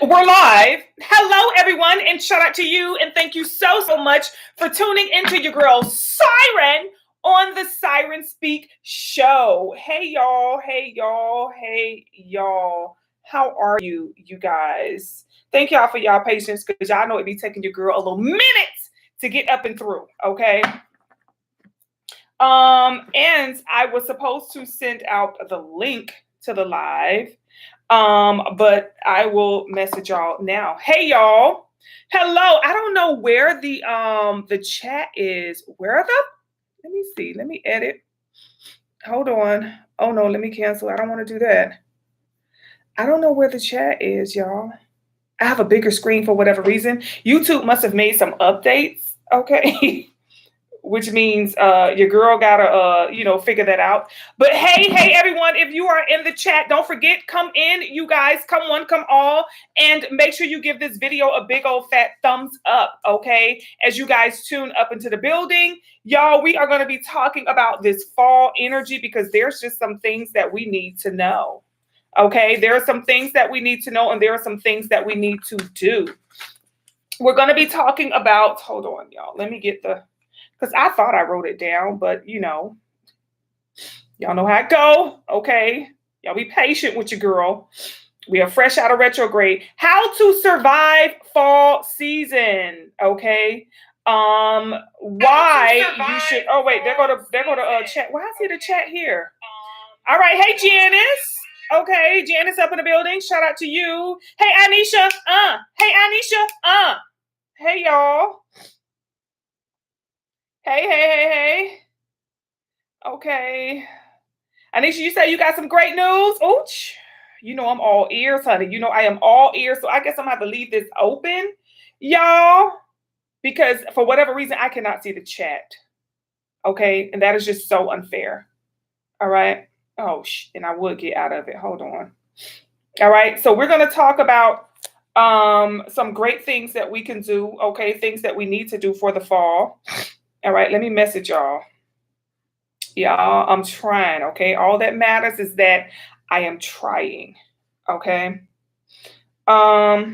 We're live. Hello, everyone, and shout out to you. And thank you so much for tuning into your girl Siren on the Siren Speak show. Hey, y'all. Hey, y'all. Hey, y'all. How are you guys? Thank y'all for y'all patience because y'all know it be taking your girl a little minute to get up and through. Okay. And I was supposed to send out the link to the live. But I will message y'all now. Hey y'all. Hello. I don't know where the chat is. Let me see. Let me edit. Hold on. Oh no, let me cancel. I don't want to do that. I don't know where the chat is, y'all. I have a bigger screen for whatever reason. YouTube must have made some updates. Okay. Which means your girl gotta figure that out. But hey everyone, if you are in the chat, don't forget, come in, you guys, come one, come all, and make sure you give this video a big old fat thumbs up, okay? As you guys tune up into the building, y'all, we are going to be talking about this fall energy because there's just some things that we need to know. Okay, there are some things that we need to know, and there are some things that we need to do. We're going to be talking about, hold on, y'all, let me get because I thought I wrote it down, but y'all know how it go. Okay. Y'all be patient with your girl. We are fresh out of retrograde. How to survive fall season. Okay. Why you should, oh wait, they're going to chat. Why I see the chat here? All right. Hey, Janice. Okay. Janice up in the building. Shout out to you. Hey, Anisha. Hey, Anisha. Hey, y'all. Hey. Okay. Anisha, you say you got some great news? Ooch. You know I'm all ears, honey. You know I am all ears. So I guess I'm going to have to leave this open, y'all, because for whatever reason, I cannot see the chat. Okay. And that is just so unfair. All right. Oh, and I would get out of it. Hold on. All right. So we're going to talk about some great things that we can do. Okay. Things that we need to do for the fall. All right, let me message y'all. Y'all, I'm trying, okay? All that matters is that I am trying, okay? All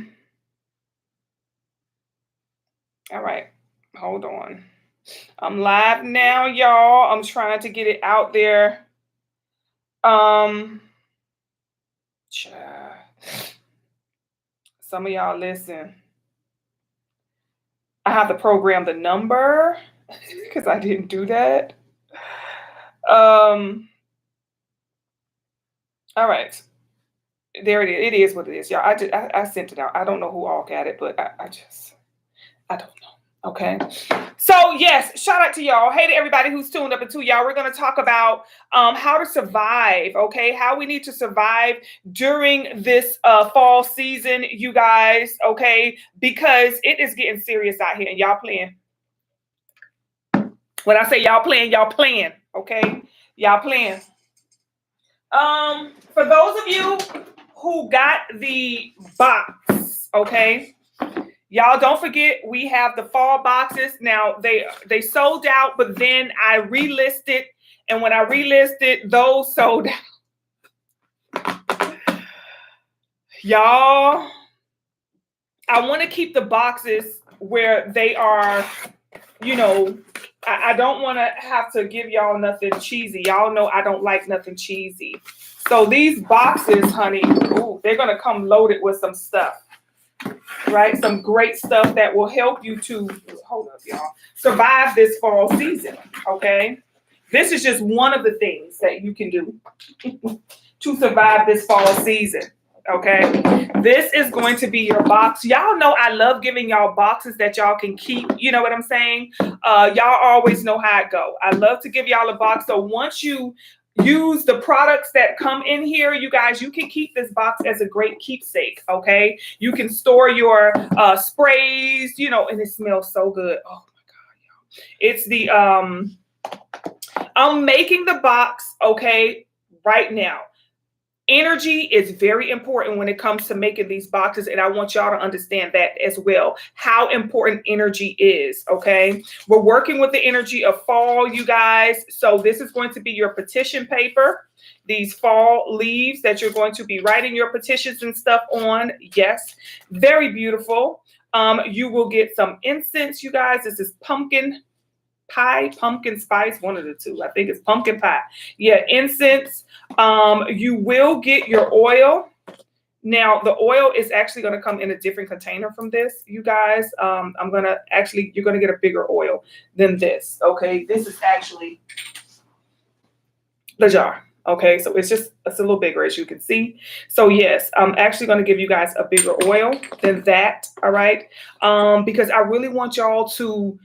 right, hold on. I'm live now, y'all. I'm trying to get it out there. Some of y'all listen. I have to program the number because I didn't do that. All right. There it is. It is what it is, y'all. I sent it out. I don't know who all got it, but I don't know. Okay. So yes, shout out to y'all. Hey to everybody who's tuned up into y'all. We're going to talk about how to survive. Okay. How we need to survive during this fall season, you guys. Okay. Because it is getting serious out here and y'all playing. When I say y'all playing, okay? Y'all playing. For those of you who got the box, okay? Y'all don't forget we have the fall boxes. Now they sold out, but then I relisted, and when I relisted, those sold out. Y'all, I want to keep the boxes where they are, I don't want to have to give y'all nothing cheesy. Y'all know I don't like nothing cheesy. So these boxes, honey, ooh, they're going to come loaded with some stuff, right? Some great stuff that will help you to, hold up, y'all, survive this fall season, okay? This is just one of the things that you can do to survive this fall season, okay? This is going to be your box. Y'all know I love giving y'all boxes that y'all can keep. You know what I'm saying? Y'all always know how it go. I love to give y'all a box. So once you use the products that come in here, you guys, you can keep this box as a great keepsake, okay? You can store your sprays, and it smells so good. Oh my God, y'all. It's the, I'm making the box, okay, right now. Energy is very important when it comes to making these boxes, and I want y'all to understand that as well, how important energy is, okay? We're working with the energy of fall, you guys. So this is going to be your petition paper, these fall leaves that you're going to be writing your petitions and stuff on. Yes, very beautiful. You will get some incense, you guys. This is pumpkin pie, pumpkin spice, one of the two. I think it's pumpkin pie. Yeah, incense. You will get your oil. Now, the oil is actually going to come in a different container from this, you guys. You're going to get a bigger oil than this. Okay, this is actually the jar. Okay, so it's a little bigger, as you can see. So yes, I'm actually going to give you guys a bigger oil than that. All right, because I really want y'all to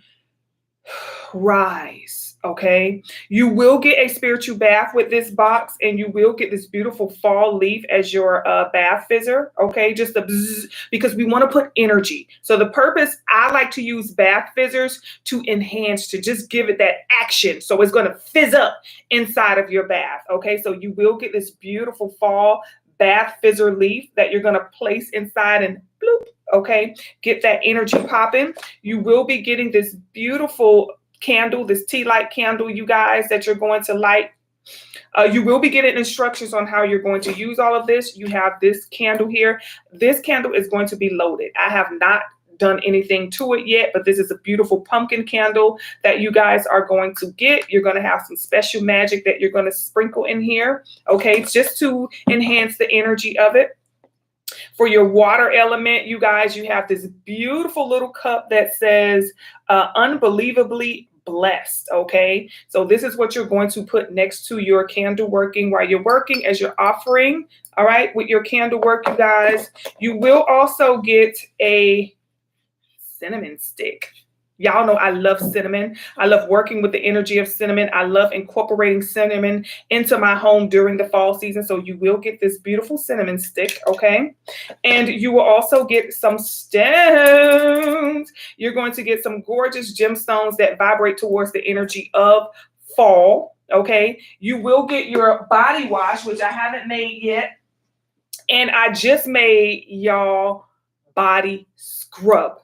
rise. Okay, you will get a spiritual bath with this box, and you will get this beautiful fall leaf as your bath fizzer. Okay, just a bzzz, because we want to put energy. So the purpose, I like to use bath fizzers to enhance, to just give it that action. So it's going to fizz up inside of your bath. Okay, so you will get this beautiful fall bath fizzer leaf that you're going to place inside and bloop. Okay, get that energy popping. You will be getting this beautiful candle, this tea light candle, you guys, that you're going to light. You will be getting instructions on how you're going to use all of this. You have this candle here. This candle is going to be loaded. I have not done anything to it yet, but this is a beautiful pumpkin candle that you guys are going to get. You're going to have some special magic that you're going to sprinkle in here, okay, just to enhance the energy of it. For your water element, you guys, you have this beautiful little cup that says unbelievably blessed. Okay, so this is what you're going to put next to your candle working while you're working, as you're offering. All right, with your candle work, you guys, you will also get a cinnamon stick. Y'all know I love cinnamon. I love working with the energy of cinnamon. I love incorporating cinnamon into my home during the fall season. So you will get this beautiful cinnamon stick, okay? And you will also get some stones. You're going to get some gorgeous gemstones that vibrate towards the energy of fall, okay? You will get your body wash, which I haven't made yet. And I just made y'all body scrub.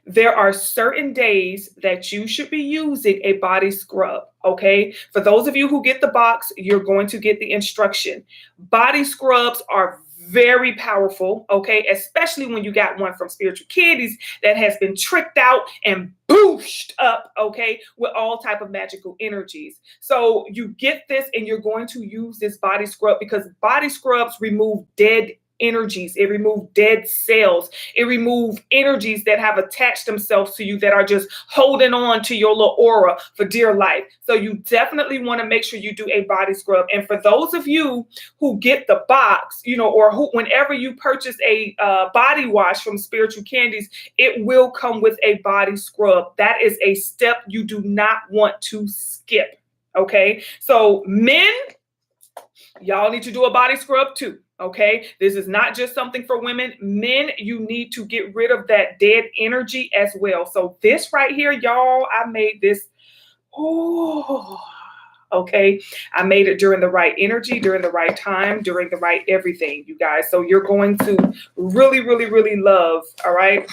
There are certain days that you should be using a body scrub, okay? For those of you who get the box, you're going to get the instruction. Body scrubs are very powerful, okay? Especially when you got one from Spiritual Candies that has been tricked out and boosted up, okay, with all type of magical energies. So you get this and you're going to use this body scrub because body scrubs remove dead energies. It removes dead cells. It removes energies that have attached themselves to you that are just holding on to your little aura for dear life. So you definitely want to make sure you do a body scrub. And for those of you who get the box, you know, or who, whenever you purchase a body wash from Spiritual Candies, it will come with a body scrub. That is a step you do not want to skip. Okay. So men, y'all need to do a body scrub too. Okay, this is not just something for women. Men, you need to get rid of that dead energy as well. So this right here, y'all, I made this. Oh, okay. I made it during the right energy, during the right time, during the right everything, you guys. So you're going to really, really, really love, all right,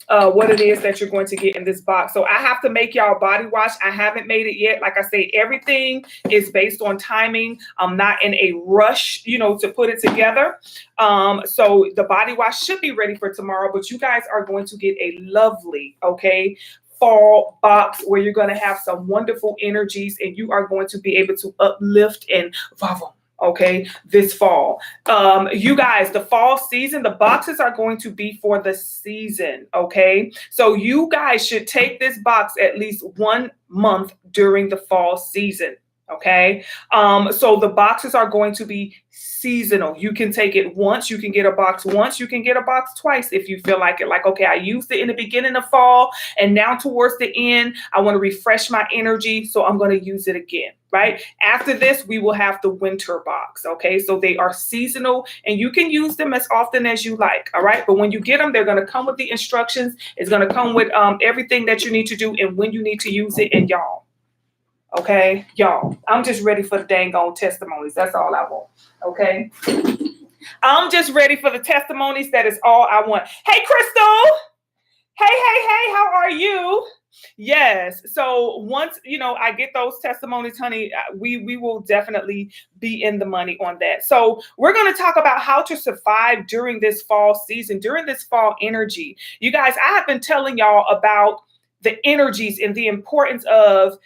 what it is that you're going to get in this box. So I have to make y'all body wash. I haven't made it yet. Like I say, everything is based on timing. I'm not in a rush, you know, to put it together. So the body wash should be ready for tomorrow, but you guys are going to get a lovely, okay, fall box where you're going to have some wonderful energies and you are going to be able to uplift and okay, this fall. You guys, the fall season, the boxes are going to be for the season, okay? So you guys should take this box at least 1 month during the fall season, okay? So the boxes are going to be seasonal. You can take it once, you can get a box once, you can get a box twice if you feel like it. Like, okay, I used it in the beginning of fall and now towards the end, I want to refresh my energy, so I'm going to use it again, right? After this, we will have the winter box, okay? So they are seasonal and you can use them as often as you like, all right? But when you get them, they're going to come with the instructions. It's going to come with everything that you need to do and when you need to use it, and y'all, Okay, y'all, I'm just ready for the dang on testimonies. That's all I want. Okay, I'm just ready for the testimonies. That is all I want. Hey, Crystal. Hey, how are you? Yes. So once, I get those testimonies, honey, we will definitely be in the money on that. So we're going to talk about how to survive during this fall season, during this fall energy. You guys, I have been telling y'all about the energies and the importance of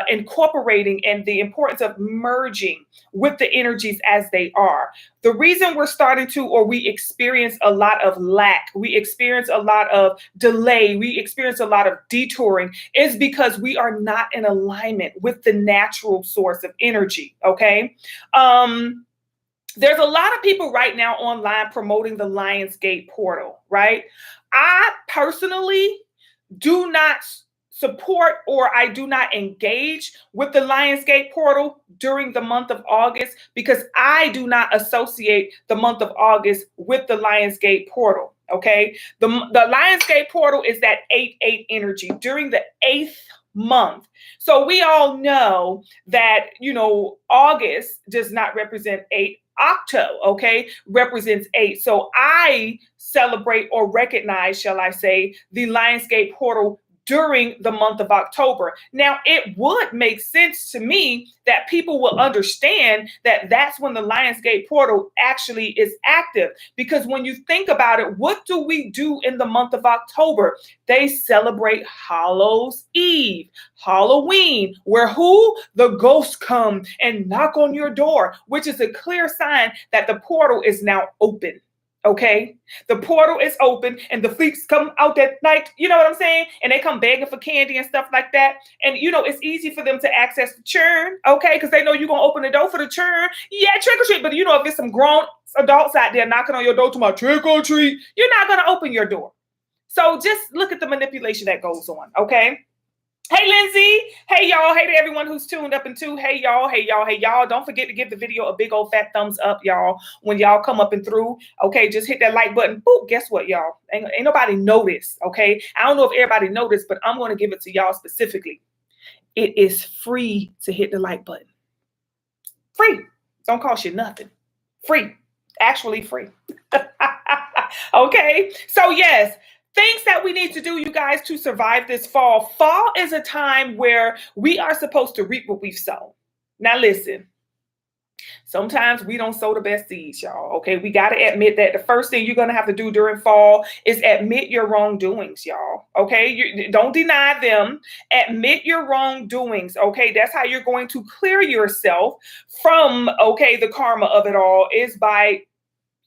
incorporating and the importance of merging with the energies as they are. The reason we're starting to, or we experience a lot of lack, we experience a lot of delay, we experience a lot of detouring, is because we are not in alignment with the natural source of energy. Okay. There's a lot of people right now online promoting the Lionsgate portal, right? I personally do not support, or I do not engage with the Lionsgate portal during the month of August, because I do not associate the month of August with the Lionsgate portal. Okay. The Lionsgate portal is that 8-8 energy during the 8th month. So we all know that, August does not represent 8. Octo, okay, represents 8. So I celebrate, or recognize, shall I say, the Lionsgate portal during the month of October. Now, it would make sense to me that people will understand that that's when the Lionsgate portal actually is active. Because when you think about it, what do we do in the month of October? They celebrate Hallows Eve, Halloween, where who? The ghosts come and knock on your door, which is a clear sign that the portal is now open. Okay, the portal is open and the freaks come out at night. You know what I'm saying? And they come begging for candy and stuff like that. And it's easy for them to access the churn. Okay, because they know you're gonna open the door for the churn. Yeah, trick or treat. But if it's some grown adults out there knocking on your door to my trick or treat, you're not gonna open your door. So just look at the manipulation that goes on. Okay. Hey, Lindsay. Hey, y'all. Hey to everyone who's tuned up into. Hey, y'all. Hey, y'all. Hey, y'all. Don't forget to give the video a big old fat thumbs up, y'all, when y'all come up and through. Okay, just hit that like button. Boop. Guess what, y'all? Ain't nobody noticed. Okay, I don't know if everybody noticed, but I'm going to give it to y'all specifically. It is free to hit the like button. Free. Don't cost you nothing. Free. Actually free. Okay. So yes. Things that we need to do, you guys, to survive this fall. Fall is a time where we are supposed to reap what we've sown. Now, listen, sometimes we don't sow the best seeds, y'all. Okay, we got to admit that the first thing you're going to have to do during fall is admit your wrongdoings, y'all. Okay, don't deny them. Admit your wrongdoings. Okay, that's how you're going to clear yourself from, the karma of it all is by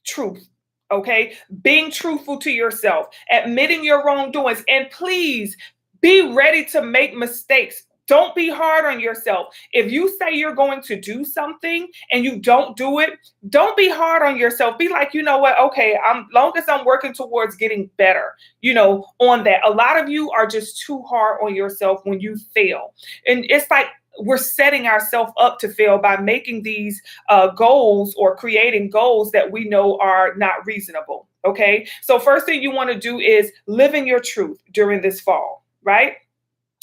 truth. Okay, being truthful to yourself, admitting your wrongdoings, and please be ready to make mistakes. Don't be hard on yourself. If you say you're going to do something and you don't do it, don't be hard on yourself. Be like, you know what? Okay, long as I'm working towards getting better, on that. A lot of you are just too hard on yourself when you fail. And it's like, we're setting ourselves up to fail by making these goals or creating goals that we know are not reasonable. Okay. So first thing you want to do is live in your truth during this fall, right?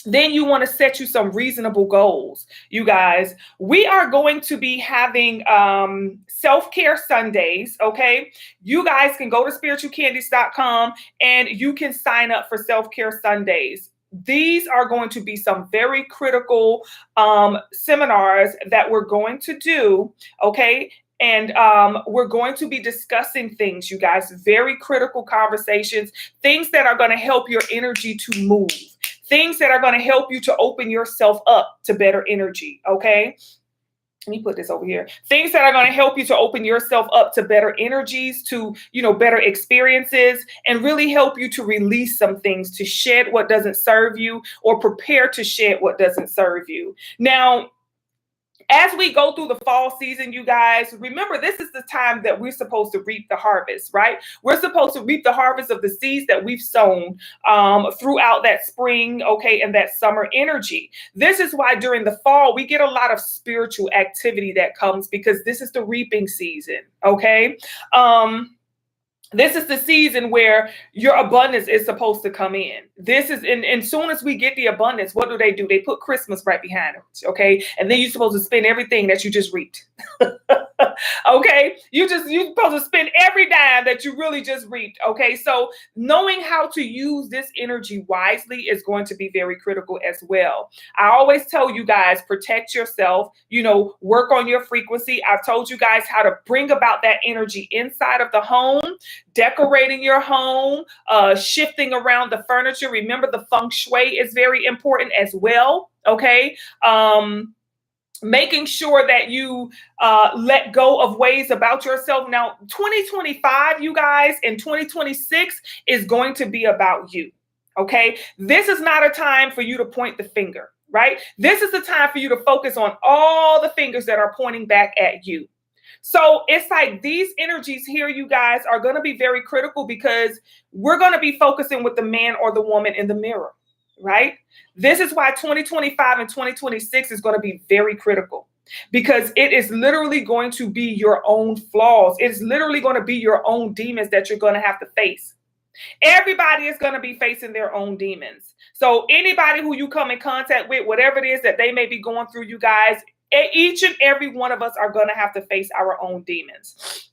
Then you want to set you some reasonable goals. You guys, we are going to be having self-care Sundays. Okay. You guys can go to spiritualcandies.com and you can sign up for self-care Sundays. These are going to be some very critical seminars that we're going to do, okay? And we're going to be discussing things, you guys, very critical conversations, things that are going to help your energy to move, things that are going to help you to open yourself up to better energy, okay? Let me put this over here. Things that are going to help you to open yourself up to better energies, to, better experiences, and really help you to release some things, to shed what doesn't serve you, or prepare to shed what doesn't serve you. Now, as we go through the fall season, you guys, remember, this is the time that we're supposed to reap the harvest, right? We're supposed to reap the harvest of the seeds that we've sown throughout that spring, okay, and that summer energy. This is why during the fall, we get a lot of spiritual activity that comes, because this is the reaping season, okay? This is the season where your abundance is supposed to come in. This is, and soon as we get the abundance, what do? They put Christmas right behind it, okay? And then you're supposed to spend everything that you just reaped. Okay, you're supposed to spend every dime that you really just reaped. Okay, so knowing how to use this energy wisely is going to be very critical as well. I always tell you guys, protect yourself, work on your frequency. I've told you guys how to bring about that energy inside of the home, decorating your home, shifting around the furniture. Remember, the feng shui is very important as well. Okay. Making sure that you let go of ways about yourself. Now, 2025, you guys, and 2026 is going to be about you. Okay. This is not a time for you to point the finger, right? This is the time for you to focus on all the fingers that are pointing back at you. So it's like these energies here, you guys, are going to be very critical because we're going to be focusing with the man or the woman in the mirror, right? This is why 2025 and 2026 is going to be very critical, because it is literally going to be your own flaws. It's literally going to be your own demons that you're going to have to face. Everybody is going to be facing their own demons. So anybody who you come in contact with, whatever it is that they may be going through, you guys, each and every one of us are going to have to face our own demons.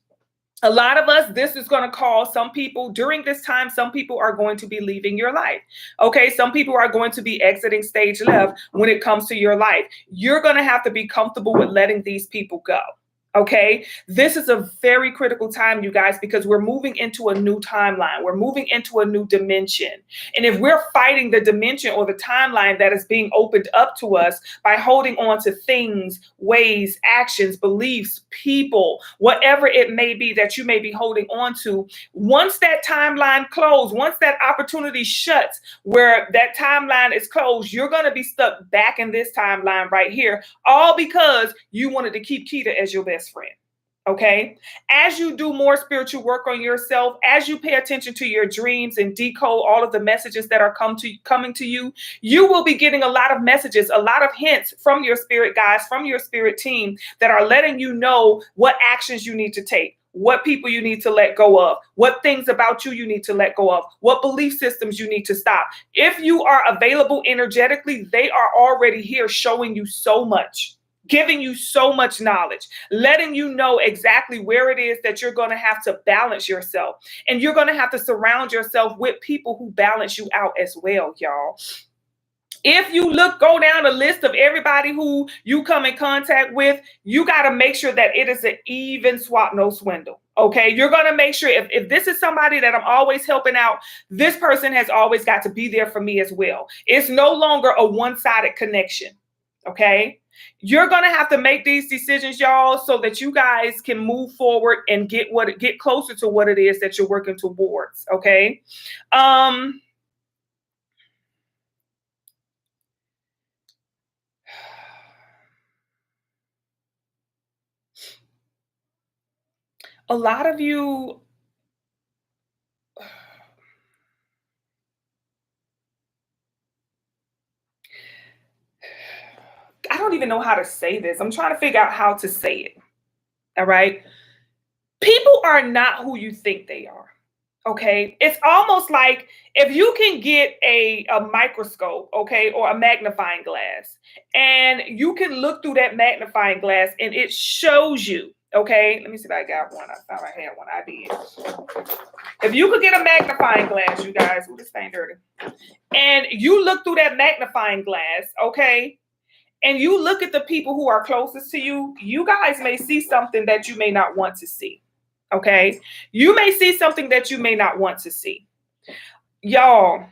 A lot of us, this is going to cause some people during this time, some people are going to be leaving your life. Okay. Some people are going to be exiting stage left when it comes to your life. You're going to have to be comfortable with letting these people go. Okay, this is a very critical time, you guys, because we're moving into a new timeline. We're moving into a new dimension. And if we're fighting the dimension or the timeline that is being opened up to us by holding on to things, ways, actions, beliefs, people, whatever it may be that you may be holding on to, once that timeline closes, once that opportunity shuts, where that timeline is closed, you're going to be stuck back in this timeline right here, all because you wanted to keep Keita as your best friend. Okay. As you do more spiritual work on yourself, as you pay attention to your dreams and decode all of the messages that are coming to you, you will be getting a lot of messages, a lot of hints from your spirit guides, from your spirit team that are letting you know what actions you need to take, what people you need to let go of, what things about you need to let go of, what belief systems you need to stop. If you are available energetically, they are already here showing you so much, giving you so much knowledge, letting you know exactly where it is that you're going to have to balance yourself. And you're going to have to surround yourself with people who balance you out as well, y'all. If you go down a list of everybody who you come in contact with, you got to make sure that it is an even swap, no swindle. Okay, you're going to make sure if this is somebody that I'm always helping out, this person has always got to be there for me as well. It's no longer a one-sided connection. Okay, you're going to have to make these decisions, y'all, so that you guys can move forward and get closer to what it is that you're working towards. Okay. A lot of you, I don't even know how to say this. I'm trying to figure out how to say it. All right. People are not who you think they are. Okay. It's almost like if you can get a microscope, okay, or a magnifying glass, and you can look through that magnifying glass and it shows you, okay, let me see if I got one. I thought I had one. I did. If you could get a magnifying glass, you guys, ooh, this thing dirty, and you look through that magnifying glass, okay, and you look at the people who are closest to you, you guys may see something that you may not want to see. Okay. You may see something that you may not want to see. Y'all,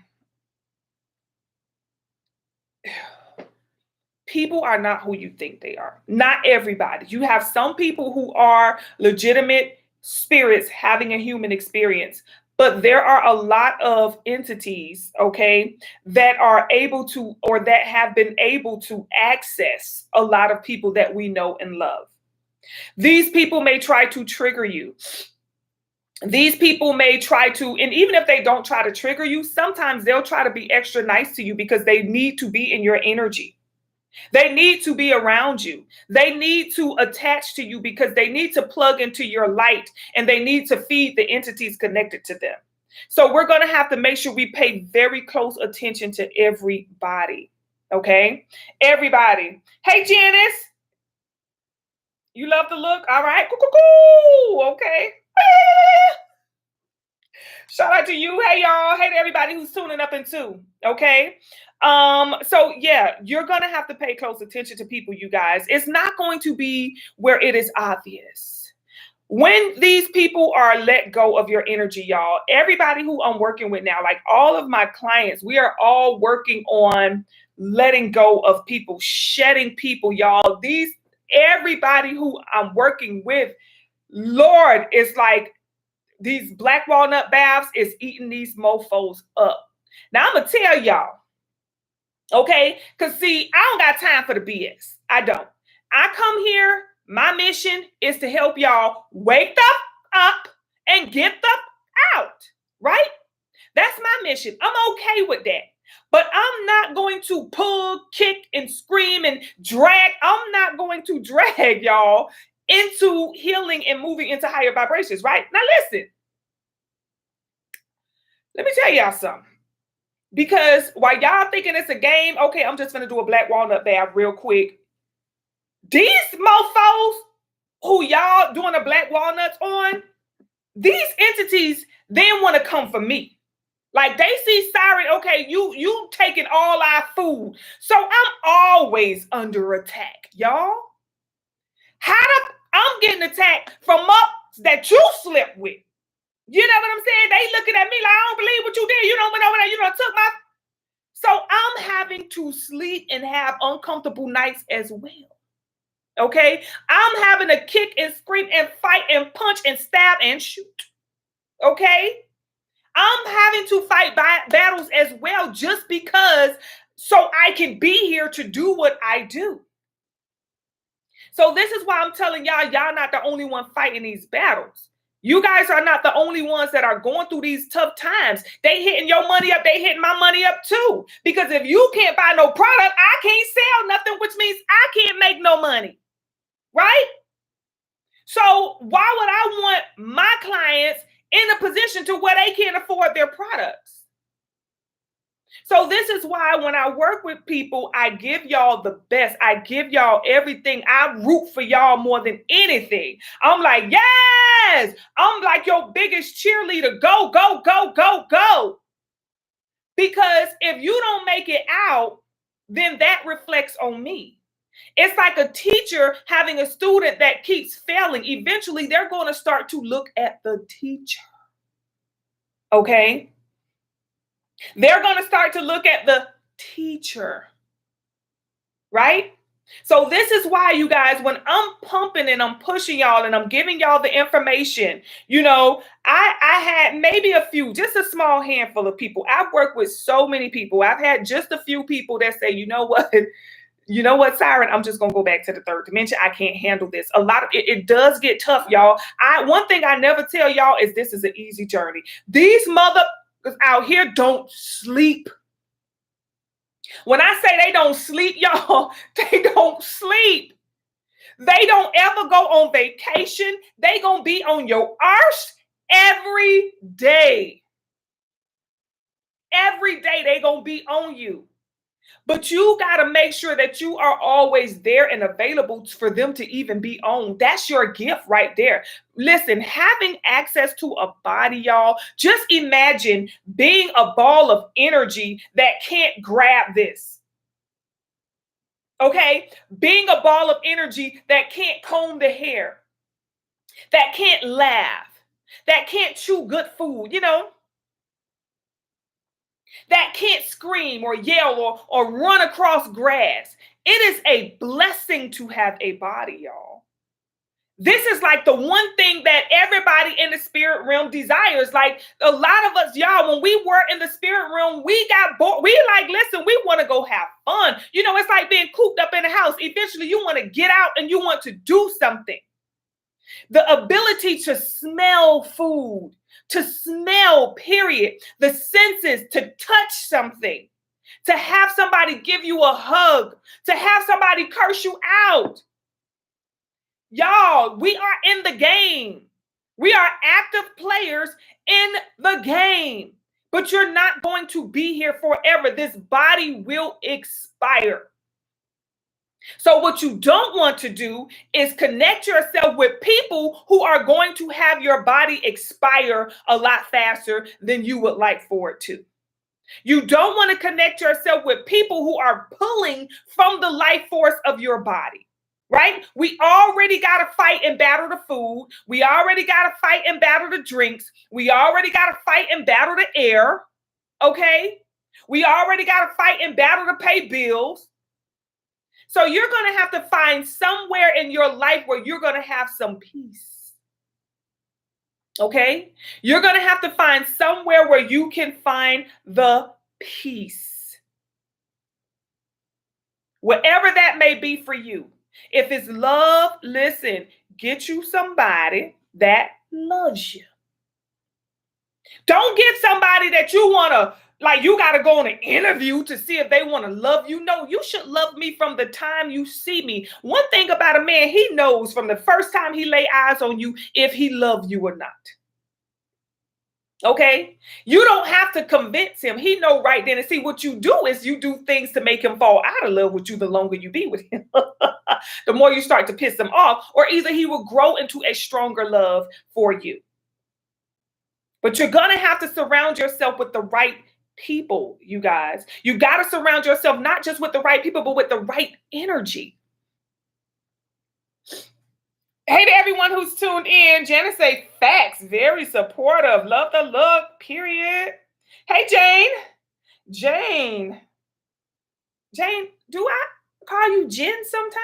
people are not who you think they are. Not everybody. You have some people who are legitimate spirits having a human experience, but there are a lot of entities, okay, that are able to, or that have been able to access a lot of people that we know and love. These people may try to trigger you. These people may try to, and even if they don't try to trigger you, sometimes they'll try to be extra nice to you because they need to be in your energy. They need to be around you. They need to attach to you because they need to plug into your light and they need to feed the entities connected to them. So we're going to have to make sure we pay very close attention to everybody. Okay? Everybody. Hey, Janice. You love the look? All right. Okay. Shout out to you. Hey, y'all. Hey to everybody who's tuning up in too. Okay. So yeah, you're gonna have to pay close attention to people, you guys. It's not going to be where it is obvious. When these people are let go of your energy, y'all, everybody who I'm working with now, like all of my clients, we are all working on letting go of people, shedding people, y'all. Everybody who I'm working with, Lord, it's like these black walnut baths is eating these mofos up. Now I'm gonna tell y'all, okay? Because see, I don't got time for the BS. I don't. I come here, my mission is to help y'all wake up and get the out, right? That's my mission. I'm okay with that. But I'm not going to pull, kick, and scream and drag. I'm not going to drag y'all into healing and moving into higher vibrations, right? Now listen. Let me tell y'all something. Because while y'all thinking it's a game, okay, I'm just going to do a black walnut bath real quick. These mofos who y'all doing the black walnuts on, these entities then want to come for me. Like they see Siren, okay, you taking all our food. So I'm always under attack, y'all. I'm getting attacked from up that you slept with. You know what I'm saying? They looking at me like, I don't believe what you did. You don't know what you done took my. So I'm having to sleep and have uncomfortable nights as well. Okay? I'm having to kick and scream and fight and punch and stab and shoot. Okay? I'm having to fight battles as well just because so I can be here to do what I do. So this is why I'm telling y'all not the only one fighting these battles. You guys are not the only ones that are going through these tough times. They hitting your money up. They hitting my money up too. Because if you can't buy no product, I can't sell nothing, which means I can't make no money. Right? So why would I want my clients in a position to where they can't afford their products? So this is why when I work with people, I give y'all the best. I give y'all everything. I root for y'all more than anything. I'm like, yes! I'm like your biggest cheerleader. Go, go, go, go, go. Because if you don't make it out, then that reflects on me. It's like a teacher having a student that keeps failing. Eventually, they're going to start to look at the teacher. Okay? They're going to start to look at the teacher, right? So this is why, you guys, when I'm pumping and I'm pushing y'all and I'm giving y'all the information, you know, I had maybe a few, just a small handful of people. I've worked with so many people. I've had just a few people that say, you know what, Siren, I'm just going to go back to the third dimension. I can't handle this. A lot of it does get tough, y'all. One thing I never tell y'all is this is an easy journey. These out here don't sleep. When I say they don't sleep, y'all, they don't sleep. They don't ever go on vacation. They gonna be on your arse every day. Every day they gonna be on you. But you got to make sure that you are always there and available for them to even be on. That's your gift right there. Listen, having access to a body, y'all, just imagine being a ball of energy that can't grab this. Okay? Being a ball of energy that can't comb the hair, that can't laugh, that can't chew good food, you know? That can't scream or yell or run across grass. It is a blessing to have a body, y'all. This is like the one thing that everybody in the spirit realm desires. Like a lot of us, y'all, when we were in the spirit realm, we got bored. We like, listen, we want to go have fun. You know, it's like being cooped up in a house. Eventually, you want to get out and you want to do something. The ability to smell food, to smell, period. The senses, to touch something, to have somebody give you a hug, to have somebody curse you out. Y'all, we are in the game. We are active players in the game, but you're not going to be here forever. This body will expire. So what you don't want to do is connect yourself with people who are going to have your body expire a lot faster than you would like for it to. You don't want to connect yourself with people who are pulling from the life force of your body, right? We already got to fight and battle the food. We already got to fight and battle the drinks. We already got to fight and battle the air, okay? We already got to fight and battle to pay bills. So you're going to have to find somewhere in your life where you're going to have some peace. Okay? You're going to have to find somewhere where you can find the peace. Whatever that may be for you. If it's love, listen, get you somebody that loves you. Don't get somebody that you want to, like, you got to go on an interview to see if they want to love you. No, you should love me from the time you see me. One thing about a man, he knows from the first time he lay eyes on you if he loves you or not. Okay? You don't have to convince him. He know right then. And see, what you do is you do things to make him fall out of love with you the longer you be with him. The more you start to piss him off, or either he will grow into a stronger love for you. But you're going to have to surround yourself with the right people, you guys. You got to surround yourself not just with the right people, but with the right energy. Hey to everyone who's tuned in. Janice say facts, very supportive. Love the look, period. Hey, Jane, do I call you Jen sometimes?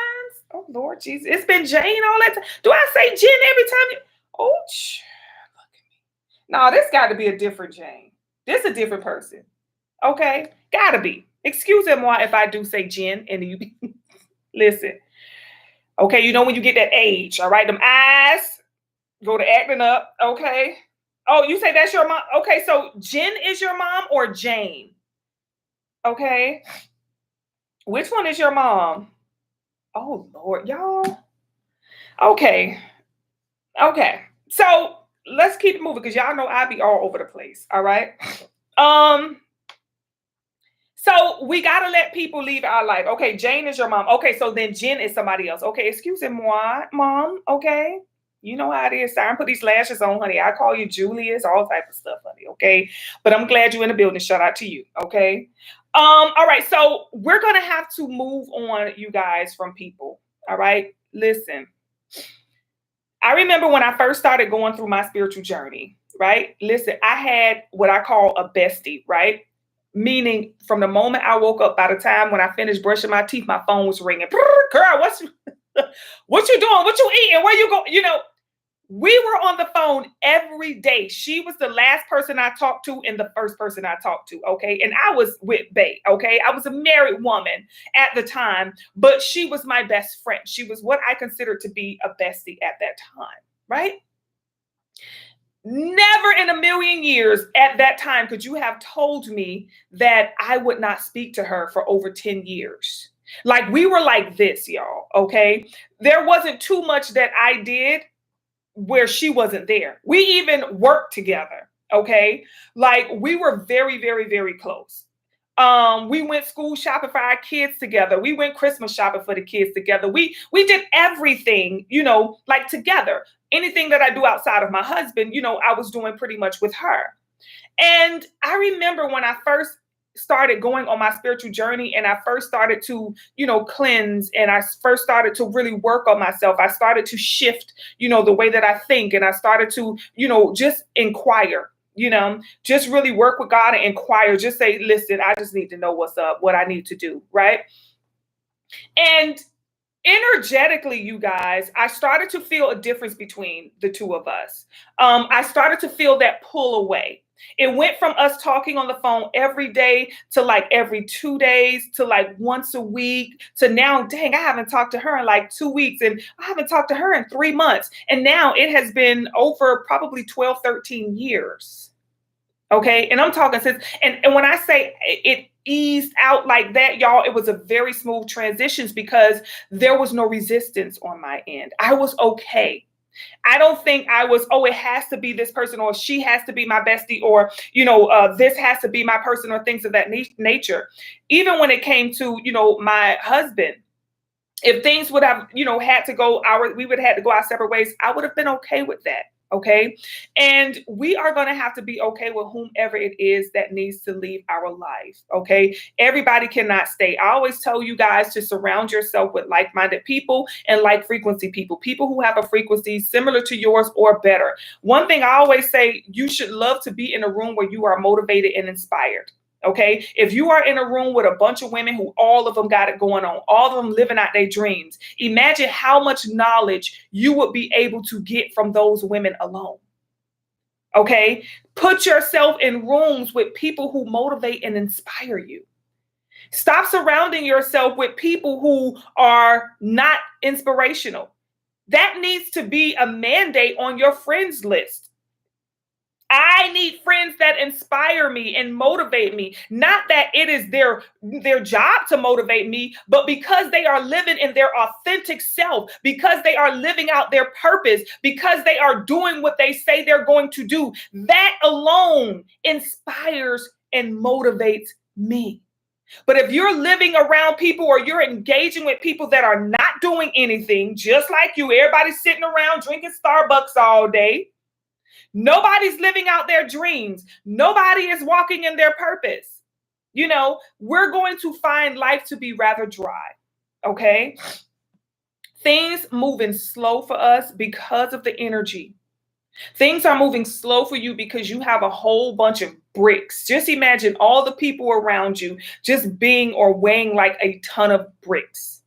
Oh, Lord Jesus. It's been Jane all that time. Do I say Jen every time you? Oh, no, this got to be a different Jane. This a different person. Okay? Gotta be. Excusez-moi if I do say Jen and you listen. Okay, you know when you get that age, all right? Them eyes go to acting up, okay? Oh, you say that's your mom? Okay, so Jen is your mom or Jane? Okay. Which one is your mom? Oh, Lord, y'all. Okay. So let's keep it moving because y'all know I be all over the place, all right? So we got to let people leave our life. Okay, Jane is your mom. Okay, so then Jen is somebody else. Okay, excusez-moi, mom. Okay, you know how it is. Time put these lashes on, honey. I call you Julius, all type of stuff, honey. Okay, but I'm glad you're in the building. Shout out to you. Okay. All right, so we're going to have to move on, you guys, from people. All right, listen. I remember when I first started going through my spiritual journey, right? Listen, I had what I call a bestie, right? Meaning from the moment I woke up, by the time when I finished brushing my teeth, my phone was ringing. Girl, what you doing? What you eating? Where you going? You know, we were on the phone every day. She was the last person I talked to and the first person I talked to. Okay. And I was with Bae. Okay. I was a married woman at the time, but she was my best friend. She was what I considered to be a bestie at that time. Right. Never in a million years at that time could you have told me that I would not speak to her for over 10 years. Like we were like this, y'all. Okay. There wasn't too much that I did where she wasn't there. We even worked together. Okay. Like we were very, very, very close. We went school shopping for our kids together. We went Christmas shopping for the kids together. We did everything, you know, like together. Anything that I do outside of my husband, you know, I was doing pretty much with her. And I remember when I first started going on my spiritual journey and I first started to, you know, cleanse and I first started to really work on myself. I started to shift, you know, the way that I think and I started to, you know, just inquire, you know, just really work with God and inquire. Just say, listen, I just need to know what's up, what I need to do. Right. And energetically, you guys, I started to feel a difference between the two of us. I started to feel that pull away. It went from us talking on the phone every day to like every 2 days to like once a week to now, dang, I haven't talked to her in like 2 weeks and I haven't talked to her in 3 months. And now it has been over probably 12, 13 years. Okay. And I'm talking since, and when I say it, eased out like that, y'all. It was a very smooth transitions because there was no resistance on my end. I was okay. I don't think I was, oh, it has to be this person, or she has to be my bestie, or, this has to be my person, or things of that nature. Even when it came to, my husband, if things would have, had to go we would have had to go our separate ways, I would have been okay with that. Okay. And we are going to have to be okay with whomever it is that needs to leave our life. Okay. Everybody cannot stay. I always tell you guys to surround yourself with like-minded people and like frequency people who have a frequency similar to yours or better. One thing I always say, you should love to be in a room where you are motivated and inspired. Okay. If you are in a room with a bunch of women who all of them got it going on, all of them living out their dreams, imagine how much knowledge you would be able to get from those women alone. Okay. Put yourself in rooms with people who motivate and inspire you. Stop surrounding yourself with people who are not inspirational. That needs to be a mandate on your friends list. I need friends that inspire me and motivate me. Not that it is their job to motivate me, but because they are living in their authentic self, because they are living out their purpose, because they are doing what they say they're going to do. That alone inspires and motivates me. But if you're living around people, or you're engaging with people that are not doing anything, just like you, everybody's sitting around drinking Starbucks all day. Nobody's living out their dreams. Nobody is walking in their purpose. We're going to find life to be rather dry. Okay. Things moving slow for us because of the energy. Things are moving slow for you because you have a whole bunch of bricks. Just imagine all the people around you just being or weighing like a ton of bricks.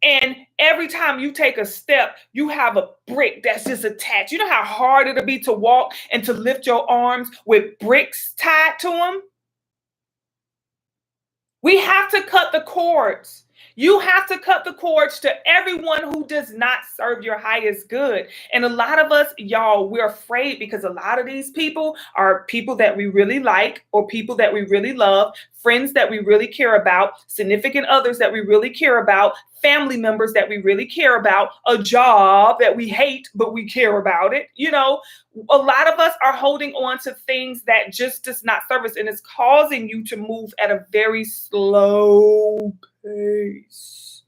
And every time you take a step, you have a brick that's just attached. You know how hard it'll be to walk and to lift your arms with bricks tied to them? We have to cut the cords. You have to cut the cords to everyone who does not serve your highest good. And a lot of us, y'all, we're afraid because a lot of these people are people that we really like, or people that we really love, friends that we really care about, significant others that we really care about, family members that we really care about, a job that we hate, but we care about it. A lot of us are holding on to things that just does not serve us, and it's causing you to move at a very slow pace.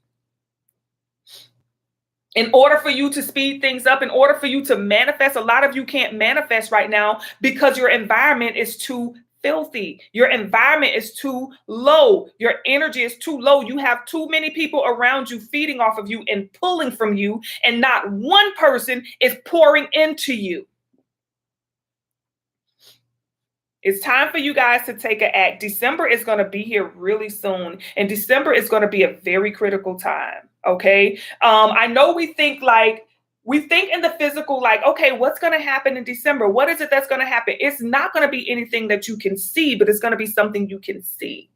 In order for you to speed things up, in order for you to manifest, a lot of you can't manifest right now because your environment is too filthy. Your environment is too low. Your energy is too low. You have too many people around you feeding off of you and pulling from you, and not one person is pouring into you. It's time for you guys to take an act. December is going to be here really soon, and December is going to be a very critical time. Okay. I know we think in the physical, like, okay, what's going to happen in December? What is it that's going to happen? It's not going to be anything that you can see, but it's going to be something you can see.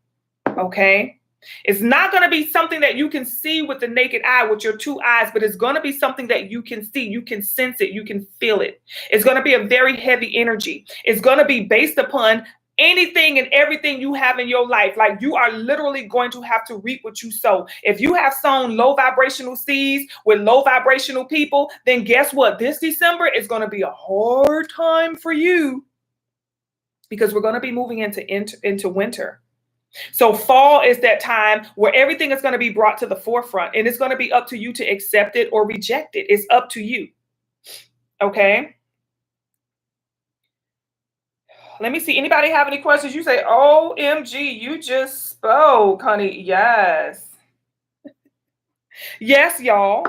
Okay. It's not going to be something that you can see with the naked eye, with your two eyes, but it's going to be something that you can see. You can sense it. You can feel it. It's going to be a very heavy energy. It's going to be based upon anything and everything you have in your life. Like, you are literally going to have to reap what you sow. If you have sown low vibrational seeds with low vibrational people, then guess what? This December is going to be a hard time for you, because we're going to be moving into winter. So fall is that time where everything is going to be brought to the forefront, and it's going to be up to you to accept it or reject it. It's up to you. Okay. Let me see. Anybody have any questions? You say, OMG, you just spoke, honey. Yes. Yes, y'all.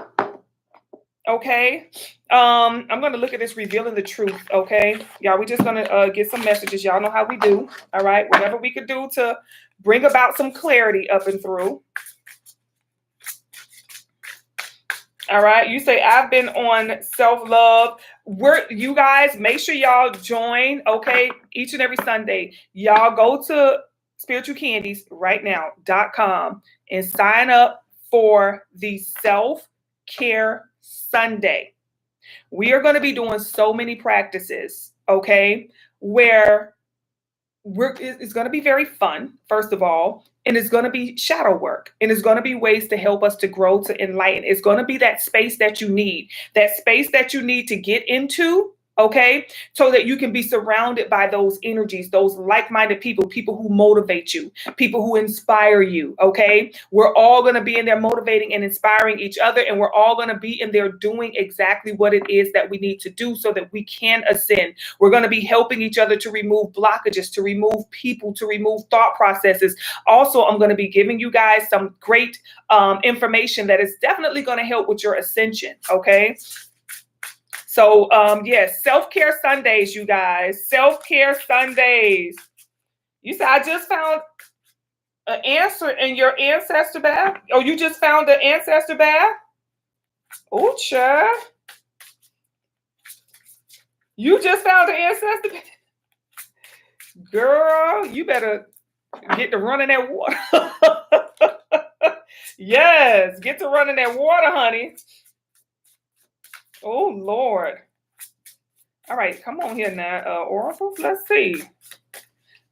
Okay. I'm going to look at this revealing the truth. Okay. Y'all, we're just going to get some messages. Y'all know how we do. All right. Whatever we could do to bring about some clarity up and through. All right. You say, I've been on self-love. You guys, make sure y'all join. Okay. Each and every Sunday, y'all go to spiritualcandies.com and sign up for the self-care Sunday. We are going to be doing so many practices, okay, where it's going to be very fun, first of all, and it's going to be shadow work, and it's going to be ways to help us to grow, to enlighten. It's going to be that space that you need, to get into, okay, so that you can be surrounded by those energies, those like-minded people, people who motivate you, people who inspire you, okay? We're all going to be in there motivating and inspiring each other, and we're all going to be in there doing exactly what it is that we need to do so that we can ascend. We're going to be helping each other to remove blockages, to remove people, to remove thought processes. Also, I'm going to be giving you guys some great information that is definitely going to help with your ascension, okay? So, yes, self-care Sundays, you guys. Self-care Sundays. You said, I just found an answer in your ancestor bath? Oh, you just found the ancestor bath? Oh, sure. You just found the ancestor bath? Girl, you better get to running that water. Yes, get to running that water, honey. Oh, Lord. All right, come on here now, Oracle. Let's see.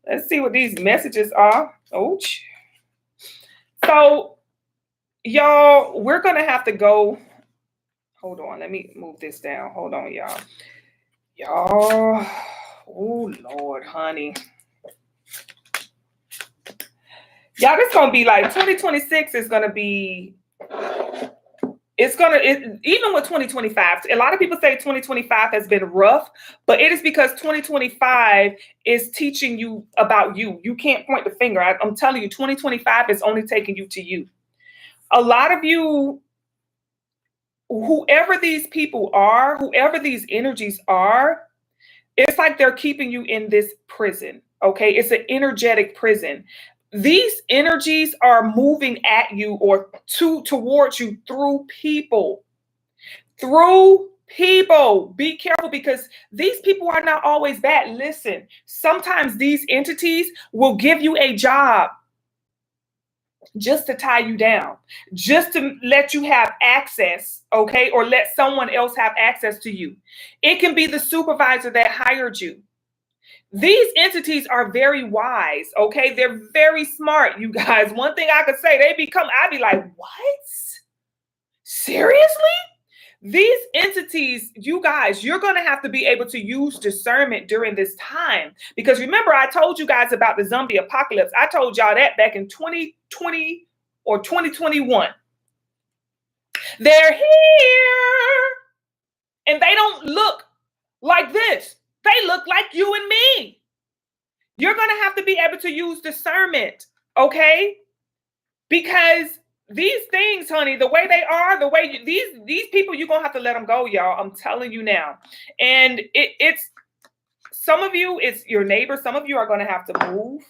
Let's see what these messages are. Ouch. So, y'all, we're going to have to go. Hold on. Let me move this down. Hold on, y'all. Y'all. Oh, Lord, honey. Y'all, this going to be like 2026 is going to be. Even with 2025, a lot of people say 2025 has been rough, but it is because 2025 is teaching you about you. You can't point the finger. I'm telling you, 2025 is only taking you to you. A lot of you, whoever these people are, whoever these energies are, it's like they're keeping you in this prison, okay? It's an energetic prison. These energies are moving at you or towards you through people. Through people. Be careful, because these people are not always bad. Listen, sometimes these entities will give you a job just to tie you down, just to let you have access, okay? Or let someone else have access to you. It can be the supervisor that hired you. These entities are very wise, okay? They're very smart, you guys. One thing I could say, I'd be like, what? Seriously? These entities, you guys, you're going to have to be able to use discernment during this time. Because remember, I told you guys about the zombie apocalypse. I told y'all that back in 2020 or 2021. They're here. And they don't look like this. They look like you and me. You're going to have to be able to use discernment, okay? Because these things, honey, the way they are, these people, you're going to have to let them go, y'all. I'm telling you now. And it's some of you, it's your neighbor. Some of you are going to have to move.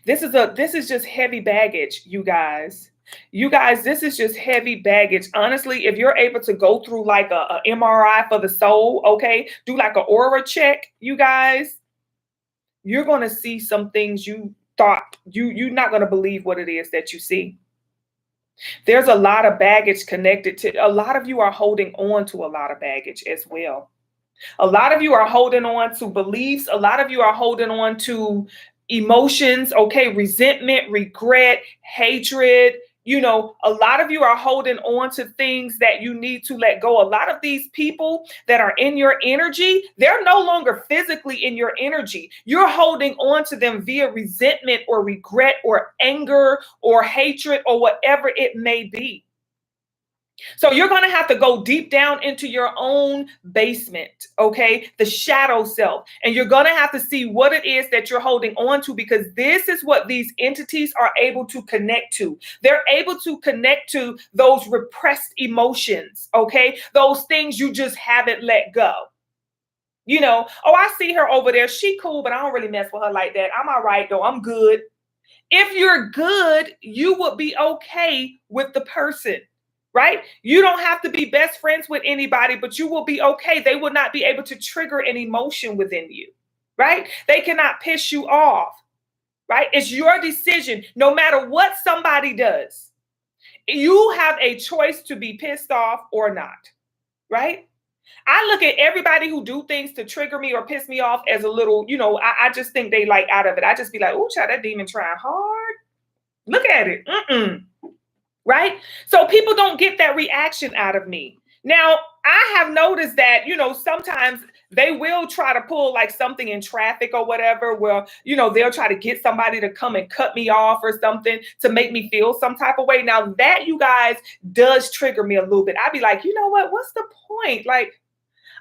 This is just heavy baggage, you guys. You guys, this is just heavy baggage. Honestly, if you're able to go through like a MRI for the soul, okay, do like an aura check, you guys, you're going to see some things you thought you're not going to believe what it is that you see. There's a lot of baggage connected to. A lot of you are holding on to a lot of baggage as well. A lot of you are holding on to beliefs. A lot of you are holding on to emotions, okay, resentment, regret, hatred. You know, a lot of you are holding on to things that you need to let go. A lot of these people that are in your energy, they're no longer physically in your energy. You're holding on to them via resentment or regret or anger or hatred or whatever it may be. So you're going to have to go deep down into your own basement, okay? The shadow self. And you're going to have to see what it is that you're holding on to, because this is what these entities are able to connect to. They're able to connect to those repressed emotions, okay? Those things you just haven't let go. You know, oh, I see her over there. She cool, but I don't really mess with her like that. I'm all right, though. I'm good. If you're good, you would be okay with the person. Right? You don't have to be best friends with anybody, but you will be okay. They will not be able to trigger an emotion within you, right? They cannot piss you off, right? It's your decision. No matter what somebody does, you have a choice to be pissed off or not, right? I look at everybody who do things to trigger me or piss me off as a little, I just think they like out of it. I just be like, oh, child, that demon trying hard. Look at it. Mm-mm. Right? So people don't get that reaction out of me. Now, I have noticed that, sometimes they will try to pull like something in traffic or whatever, where, they'll try to get somebody to come and cut me off or something to make me feel some type of way. Now, that, you guys, does trigger me a little bit. I'd be like, you know what? What's the point? Like,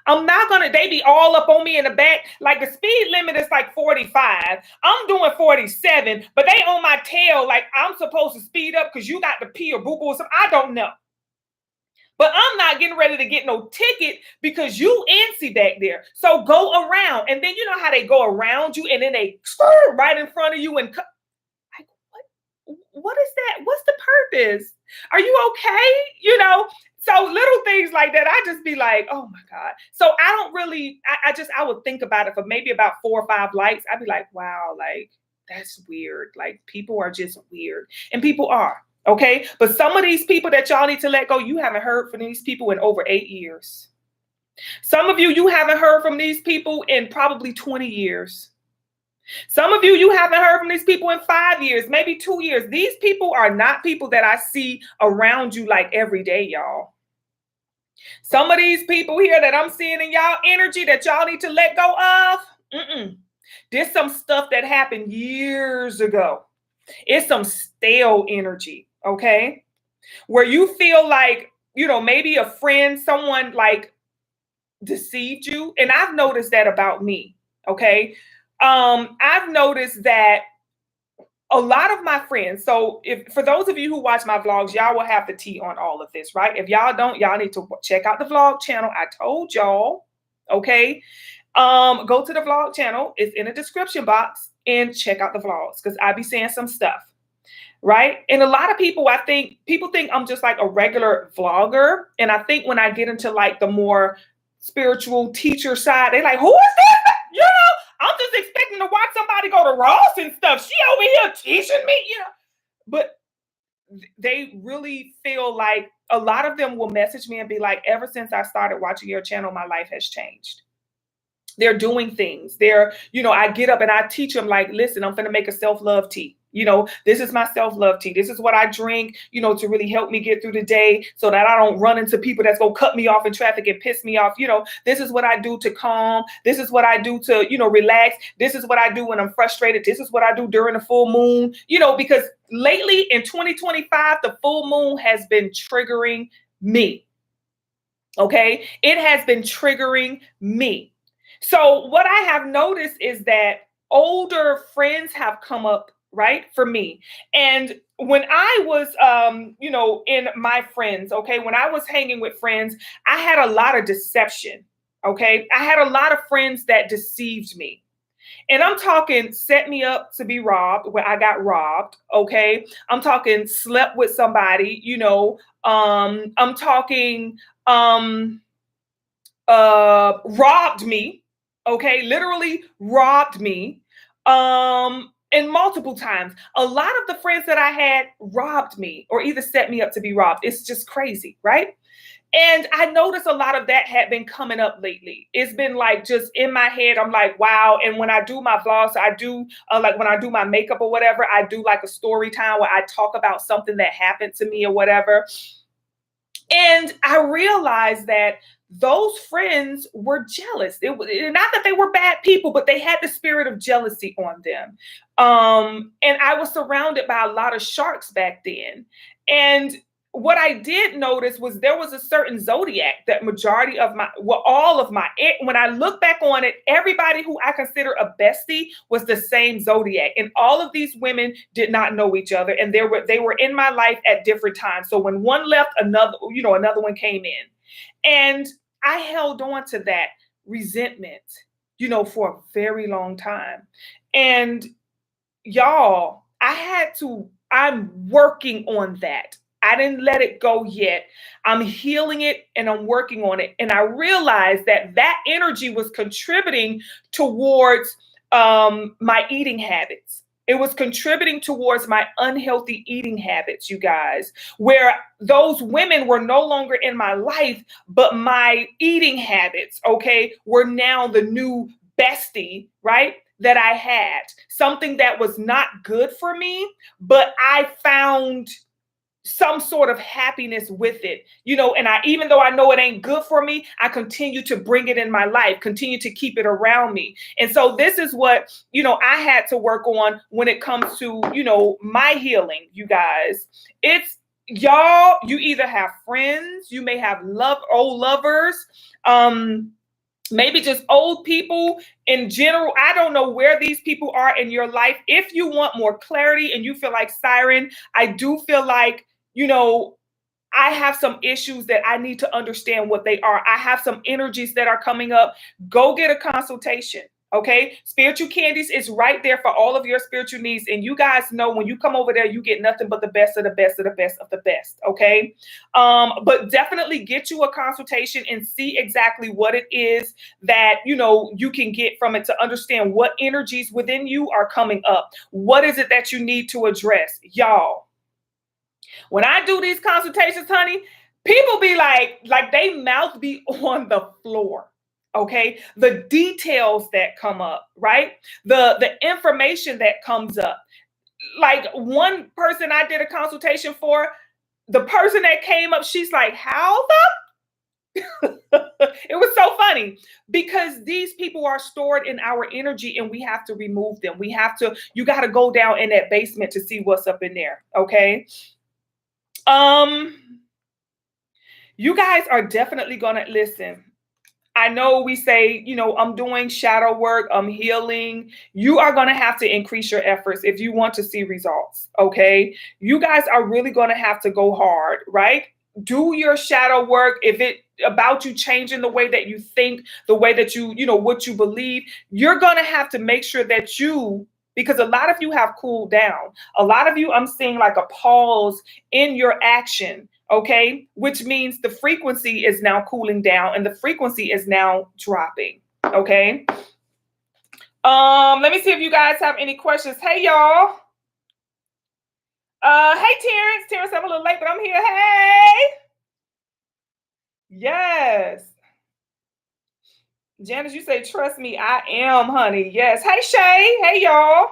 I'm not gonna, they be all up on me in the back. Like the speed limit is like 45. I'm doing 47, but they on my tail like I'm supposed to speed up because you got to pee or boo boo or something. I don't know. But I'm not getting ready to get no ticket because you antsy back there. So go around. And then you know how they go around you and then they right in front of you and like, what is that? What's the purpose? Are you okay? So little things like that, I just be like, oh my God. So I don't really, I would think about it for maybe about 4 or 5 likes. I'd be like, wow, like that's weird. Like people are just weird. And people are, okay? But some of these people that y'all need to let go, you haven't heard from these people in over 8 years. Some of you haven't heard from these people in probably 20 years. Some of you haven't heard from these people in 5 years, maybe 2 years. These people are not people that I see around you like every day, y'all. Some of these people here that I'm seeing in y'all energy that y'all need to let go of, there's some stuff that happened years ago. It's some stale energy, okay? Where you feel like, maybe a friend, someone like deceived you. And I've noticed that about me, okay? I've noticed that a lot of my friends, so if for those of you who watch my vlogs, y'all will have the tea on all of this, right? If y'all don't, y'all need to check out the vlog channel. I told y'all, okay? Go to the vlog channel. It's in the description box and check out the vlogs because I be saying some stuff, right? And a lot of people, people think I'm just like a regular vlogger. And I think when I get into like the more spiritual teacher side, they're like, who is this? I'm just expecting to watch somebody go to Ross and stuff. She over here teaching me, But they really feel like a lot of them will message me and be like, ever since I started watching your channel, my life has changed. They're doing things. I get up and I teach them like, listen, I'm going to make a self-love tea. This is my self-love tea. This is what I drink, to really help me get through the day so that I don't run into people that's going to cut me off in traffic and piss me off. This is what I do to calm. This is what I do to, relax. This is what I do when I'm frustrated. This is what I do during the full moon, because lately in 2025, the full moon has been triggering me. Okay. It has been triggering me. So what I have noticed is that older friends have come up, right, for me. And when I was, in my friends, okay, when I was hanging with friends, I had a lot of deception, okay? I had a lot of friends that deceived me. And I'm talking set me up to be robbed, where I got robbed, okay? I'm talking slept with somebody, I'm talking robbed me. Okay, literally robbed me. And multiple times. A lot of the friends that I had robbed me or either set me up to be robbed. It's just crazy, right? And I noticed a lot of that had been coming up lately. It's been like just in my head. I'm like, wow. And when I do my vlogs, I do like when I do my makeup or whatever, I do like a story time where I talk about something that happened to me or whatever. And I realized that those friends were jealous. Not that they were bad people, but they had the spirit of jealousy on them. And I was surrounded by a lot of sharks back then. And what I did notice was there was a certain zodiac that majority of when I look back on it, everybody who I consider a bestie was the same zodiac. And all of these women did not know each other. And they were in my life at different times. So when one left, another one came in. And I held on to that resentment, for a very long time. And y'all, I'm working on that. I didn't let it go yet. I'm healing it and I'm working on it. And I realized that energy was contributing towards my eating habits. It was contributing towards my unhealthy eating habits, you guys, where those women were no longer in my life, but my eating habits, okay, were now the new bestie, right? That I had something that was not good for me, but I found some sort of happiness with it, and even though I know it ain't good for me, I continue to bring it in my life, continue to keep it around me. And so this is what, I had to work on when it comes to, my healing, you guys. It's y'all, you either have friends, you may have old lovers, maybe just old people in general. I don't know where these people are in your life. If you want more clarity and you feel like Siren, I do feel like, I have some issues that I need to understand what they are. I have some energies that are coming up. Go get a consultation. Okay. Spiritual Candies is right there for all of your spiritual needs. And you guys know when you come over there, you get nothing but the best of the best of the best of the best. Okay. But definitely get you a consultation and see exactly what it is that, you can get from it to understand what energies within you are coming up. What is it that you need to address? Y'all, when I do these consultations, honey, people be like they mouth be on the floor. Okay. The details that come up, right? The information that comes up. Like one person I did a consultation for, the person that came up, she's like, how the it was so funny because these people are stored in our energy and we have to remove them. You got to go down in that basement to see what's up in there. Okay. You guys are definitely gonna listen. I know we say, I'm doing shadow work, I'm healing. You are gonna have to increase your efforts if you want to see results. Okay. You guys are really gonna have to go hard, right? Do your shadow work. If it about you changing the way that you think, the way that what you believe, you're gonna have to make sure that because a lot of you have cooled down. A lot of you, I'm seeing like a pause in your action, okay? Which means the frequency is now cooling down and the frequency is now dropping, okay? Let me see if you guys have any questions. Hey, y'all. Hey, Terrence. Terrence, I'm a little late, but I'm here. Hey. Yes. Janice, you say, trust me, I am, honey. Yes. Hey, Shay. Hey, y'all.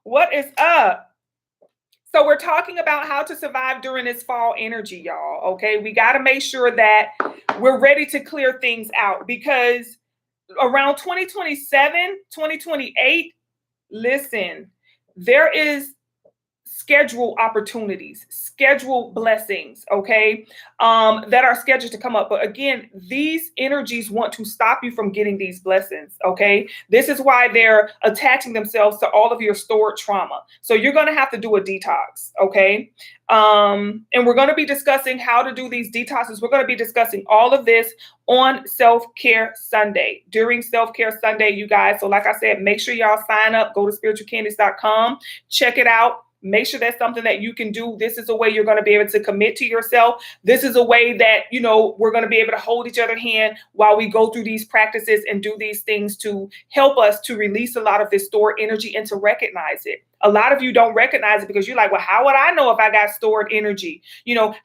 What is up? So we're talking about how to survive during this fall energy, y'all. Okay. We got to make sure that we're ready to clear things out because around 2027, 2028, listen, there is schedule opportunities, schedule blessings, okay, that are scheduled to come up. But again, these energies want to stop you from getting these blessings, okay? This is why they're attaching themselves to all of your stored trauma. So you're going to have to do a detox, okay? And we're going to be discussing how to do these detoxes. We're going to be discussing all of this on Self-Care Sunday, during Self-Care Sunday, you guys. So like I said, make sure y'all sign up, go to spiritualcandies.com, check it out. Make sure that's something that you can do. This is a way you're going to be able to commit to yourself. This is a way that, we're going to be able to hold each other's hand while we go through these practices and do these things to help us to release a lot of this stored energy and to recognize it. A lot of you don't recognize it because you're like, well, how would I know if I got stored energy?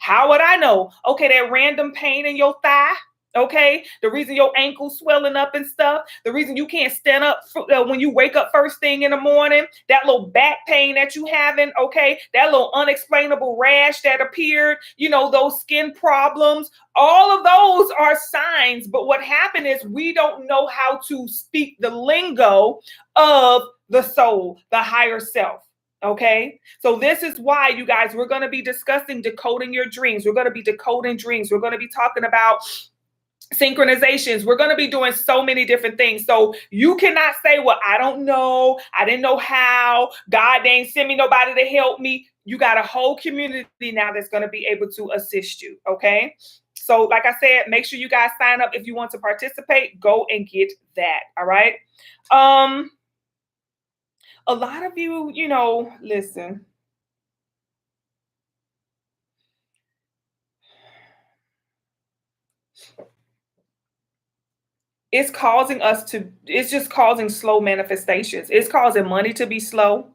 How would I know? Okay, that random pain in your thigh. Okay, the reason your ankle's swelling up and stuff, the reason you can't stand up when you wake up first thing in the morning, that little back pain that you having, okay, that little unexplainable rash that appeared, those skin problems, all of those are signs. But what happened is we don't know how to speak the lingo of the soul, the higher self. Okay, so this is why, you guys, we're going to be discussing decoding your dreams. We're going to be decoding dreams. We're going to be talking about synchronizations. We're going to be doing so many different things. So you cannot say, well, I don't know. I didn't know how. God didn't send me nobody to help me. You got a whole community now that's going to be able to assist you. Okay. So like I said, make sure you guys sign up if you want to participate. Go and get that. All right. A lot of you, listen. It's just causing slow manifestations. It's causing money to be slow.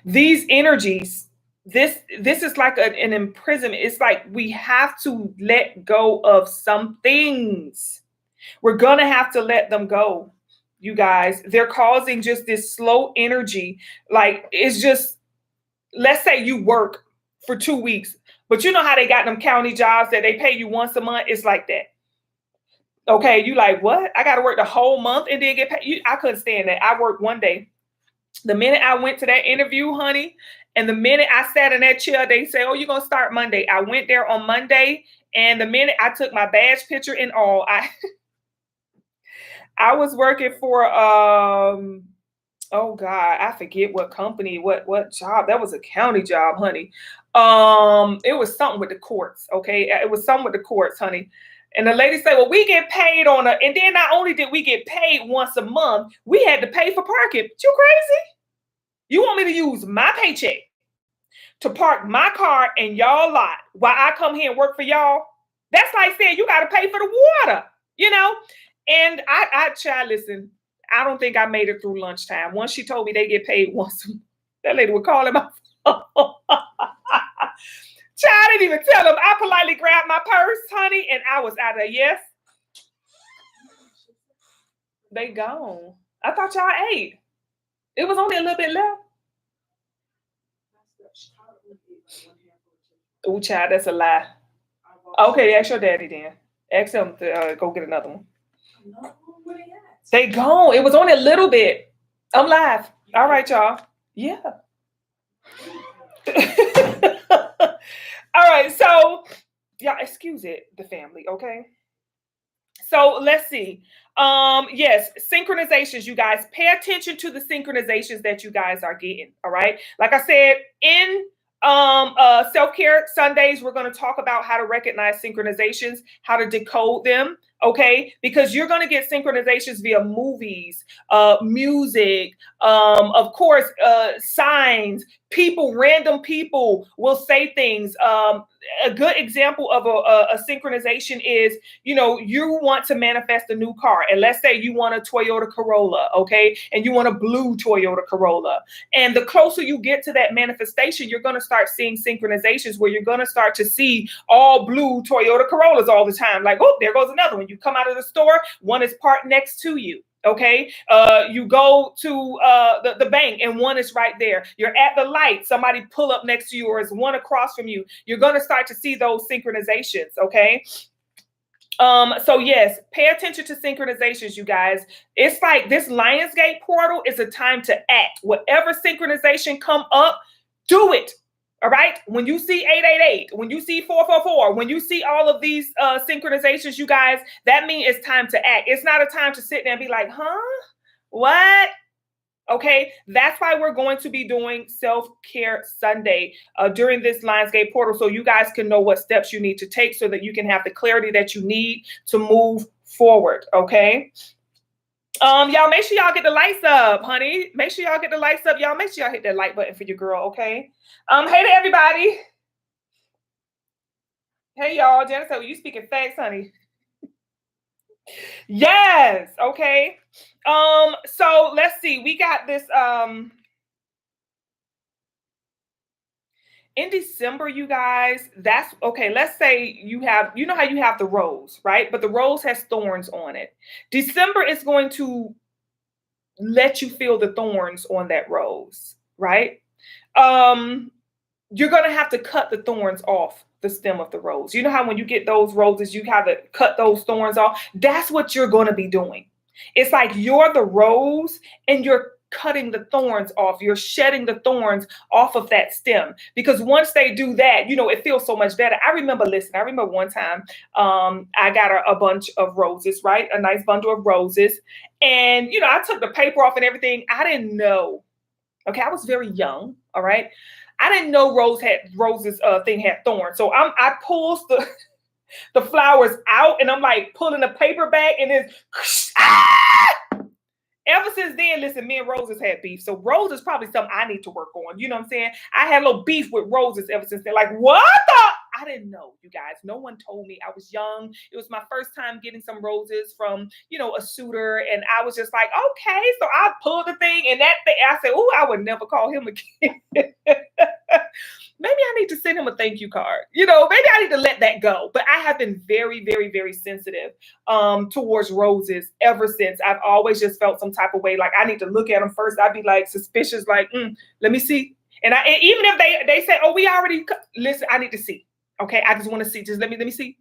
These energies, this is like an imprisonment. It's like we have to let go of some things. We're gonna have to let them go, you guys. They're causing just this slow energy. Like it's just, let's say you work for 2 weeks, but you know how they got them county jobs that they pay you once a month? It's like that. Okay, you like, what? I gotta work the whole month and then get paid. I couldn't stand that. I worked one day. The minute I went to that interview, honey, and the minute I sat in that chair, they say, "Oh, you're gonna start Monday." I went there on Monday, and the minute I took my badge picture and all, I was working for oh God, I forget what company, what job. That was a county job, honey. It was something with the courts, okay? It was something with the courts, honey. And the lady said, "Well, we get paid on a," and then not only did we get paid once a month, we had to pay for parking. But you crazy? You want me to use my paycheck to park my car in y'all lot while I come here and work for y'all? That's like saying you got to pay for the water, you know? And I child, listen, I don't think I made it through lunchtime. Once she told me they get paid once, that lady would call him my phone. Child, I didn't even tell them. I politely grabbed my purse, honey, and I was out of there. Yes, they gone. I thought y'all ate. It was only a little bit left. Oh, child, that's a lie. Okay, ask your daddy then. Ask him to go get another one. They gone. It was only a little bit. I'm live. All right, y'all. Yeah. All right, so y'all excuse it, the family, okay? So let's see. Yes, synchronizations, you guys. Pay attention to the synchronizations that you guys are getting. All right. Like I said, in self-care Sundays, we're going to talk about how to recognize synchronizations, how to decode them. Okay, because you're going to get synchronizations via movies, music, of course, signs, people, random people will say things. A good example of a synchronization is, you know, you want to manifest a new car, and let's say you want a Toyota Corolla, okay, and you want a blue Toyota Corolla, and the closer you get to that manifestation, you're going to start seeing synchronizations where you're going to start to see all blue Toyota Corollas all the time. Like, oh, there goes another one. You come out of the store, one is parked next to you. Okay, you go to the bank and one is right there. You're at the light, somebody pull up next to you, or is one across from you. You're going to start to see those synchronizations. Okay. So yes, pay attention to synchronizations, you guys. It's like this Lionsgate portal is a time to act. Whatever synchronization come up, do it. All right. When you see 888, when you see 444, when you see all of these synchronizations, you guys, that means it's time to act. It's not a time to sit there and be like, huh? What? Okay, that's why we're going to be doing Self-Care Sunday during this Lionsgate portal, so you guys can know what steps you need to take so that you can have the clarity that you need to move forward. Okay. Y'all make sure y'all get the lights up, honey. Make sure y'all get the lights up. Y'all make sure y'all hit that like button for your girl, okay? Hey to everybody. Hey y'all, Janice, you speaking facts, honey. Yes, okay. So let's see. We got this in December, you guys. That's okay. Let's say you have, you know how you have the rose, right? But the rose has thorns on it. December is going to let you feel the thorns on that rose, right? You're going to have to cut the thorns off the stem of the rose. You know how when you get those roses, you have to cut those thorns off? That's what you're going to be doing. It's like you're the rose and you're cutting the thorns off. You're shedding the thorns off of that stem, because once they do that, you know, it feels so much better. I remember one time I got a bunch of roses, right? A nice bundle of roses. And, you know, I took the paper off and everything. I didn't know. Okay. I was very young. All right. I didn't know roses thing had thorns. So I pulls the flowers out and I'm like pulling the paper back and it's ever since then, listen, me and roses had beef. So rose is probably something I need to work on. You know what I'm saying? I had a little beef with roses ever since then. Like, what the? I didn't know, you guys. No one told me. I was young. It was my first time getting some roses from, a suitor. And I was just like, okay. So I pulled the thing and that thing, I said, oh, I would never call him again. Maybe I need to send him a thank you card. Maybe I need to let that go. But I have been very, very, very sensitive towards roses ever since. I've always just felt some type of way. Like I need to look at them first. I'd be like suspicious, like, let me see. And even if they say, oh, we already, listen, I need to see. Okay, I just want to see. Just let me see.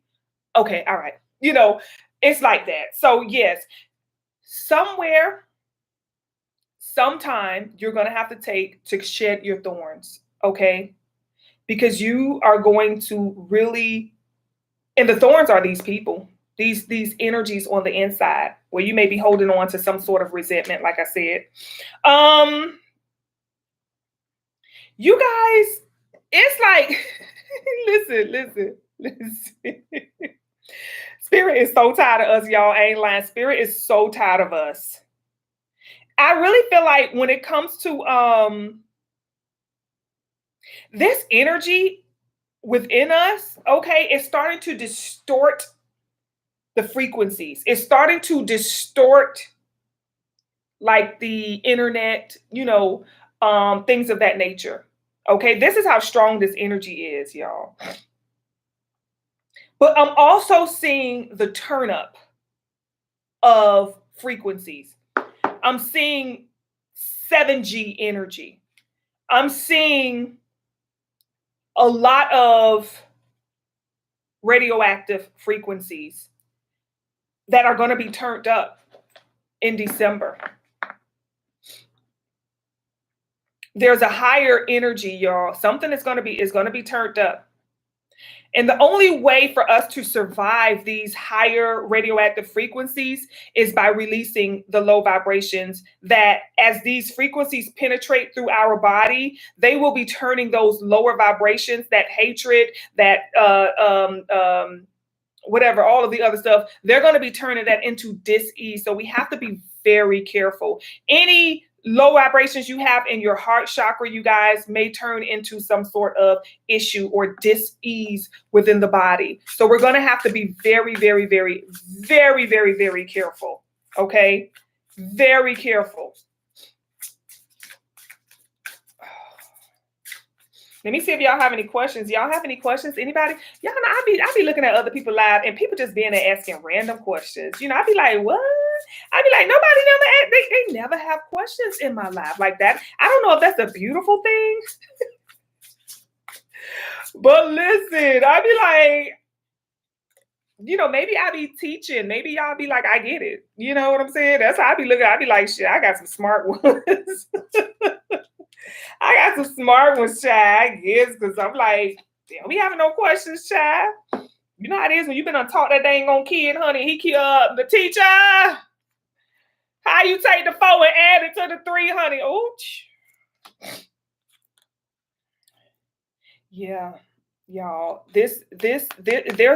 Okay, all right. It's like that. So yes, somewhere, sometime you're going to have to take to shed your thorns. Okay. Because you are going to really, and the thorns are these people, these energies on the inside where you may be holding on to some sort of resentment, like I said. You guys, it's like, listen. Spirit is so tired of us, y'all. I ain't lying. Spirit is so tired of us. I really feel like when it comes to this energy within us, okay, it's starting to distort the frequencies. It's starting to distort like the internet, things of that nature. Okay, this is how strong this energy is, y'all. But I'm also seeing the turn up of frequencies. I'm seeing 7G energy. I'm seeing a lot of radioactive frequencies that are going to be turned up in December. There's a higher energy, y'all. Something is going to be turned up. And the only way for us to survive these higher radioactive frequencies is by releasing the low vibrations that as these frequencies penetrate through our body, they will be turning those lower vibrations, that hatred, that whatever, all of the other stuff, they're going to be turning that into dis-ease. So we have to be very careful. Any low vibrations you have in your heart chakra, you guys, may turn into some sort of issue or dis-ease within the body. So we're going to have to be very, very, very, very, very, very careful. Okay? Very careful. Let me see if y'all have any questions. Y'all have any questions? Anybody? Y'all know I be looking at other people live and people just being there asking random questions. I be like, what? I be like, nobody never asked. They never have questions in my live like that. I don't know if that's a beautiful thing. But listen, I be like, maybe I be teaching. Maybe y'all be like, I get it. You know what I'm saying? That's how I be looking. I be like, shit, I got some smart ones. I got some smart ones, child, I guess, because I'm like, damn, we having no questions, child. You know how it is when you've been taught that dang on kid, honey. The teacher, how you take the 4 and add it to the 3, honey? Ooch. Yeah, y'all. There's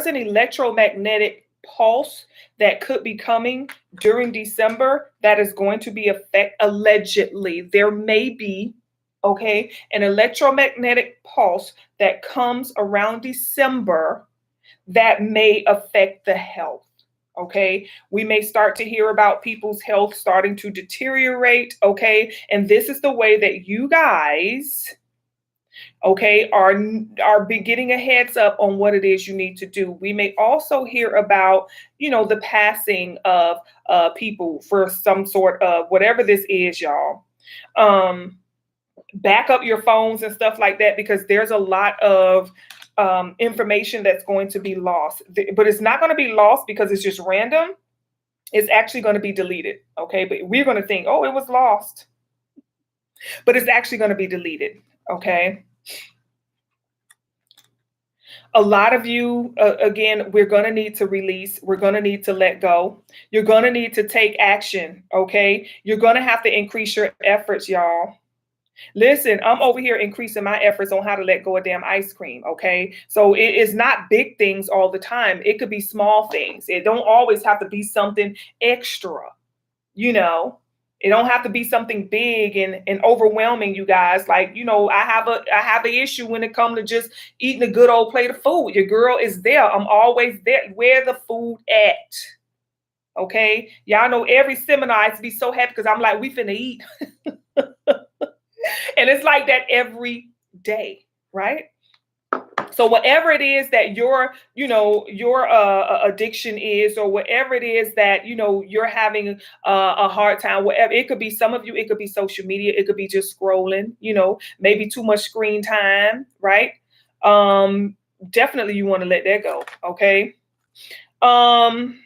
an electromagnetic pulse that could be coming during December that is going to be allegedly. There may be. Okay, an electromagnetic pulse that comes around December that may affect the health. Okay, we may start to hear about people's health starting to deteriorate. Okay, and this is the way that you guys, okay, are getting a heads up on what it is you need to do. We may also hear about, the passing of people for some sort of whatever this is, y'all. Back up your phones and stuff like that, because there's a lot of information that's going to be lost. But it's not going to be lost because it's just random. It's actually going to be deleted. Okay, but we're going to think, oh, it was lost. But it's actually going to be deleted. Okay. A lot of you, again, we're going to need to release. We're going to need to let go. You're going to need to take action. Okay. You're going to have to increase your efforts, y'all. Listen, I'm over here increasing my efforts on how to let go of damn ice cream, okay? So it is not big things all the time. It could be small things. It don't always have to be something extra, It don't have to be something big and overwhelming, you guys. Like, I have an issue when it comes to just eating a good old plate of food. Your girl is there. I'm always there. Where the food at? Okay. Y'all know every seminar I used to be so happy because I'm like, we finna eat. And it's like that every day, right? So whatever it is that your addiction is, or whatever it is that you're having a hard time, whatever it could be. Some of you, it could be social media, it could be just scrolling, maybe too much screen time, right? Um, Definitely you want to let that go, okay? Um,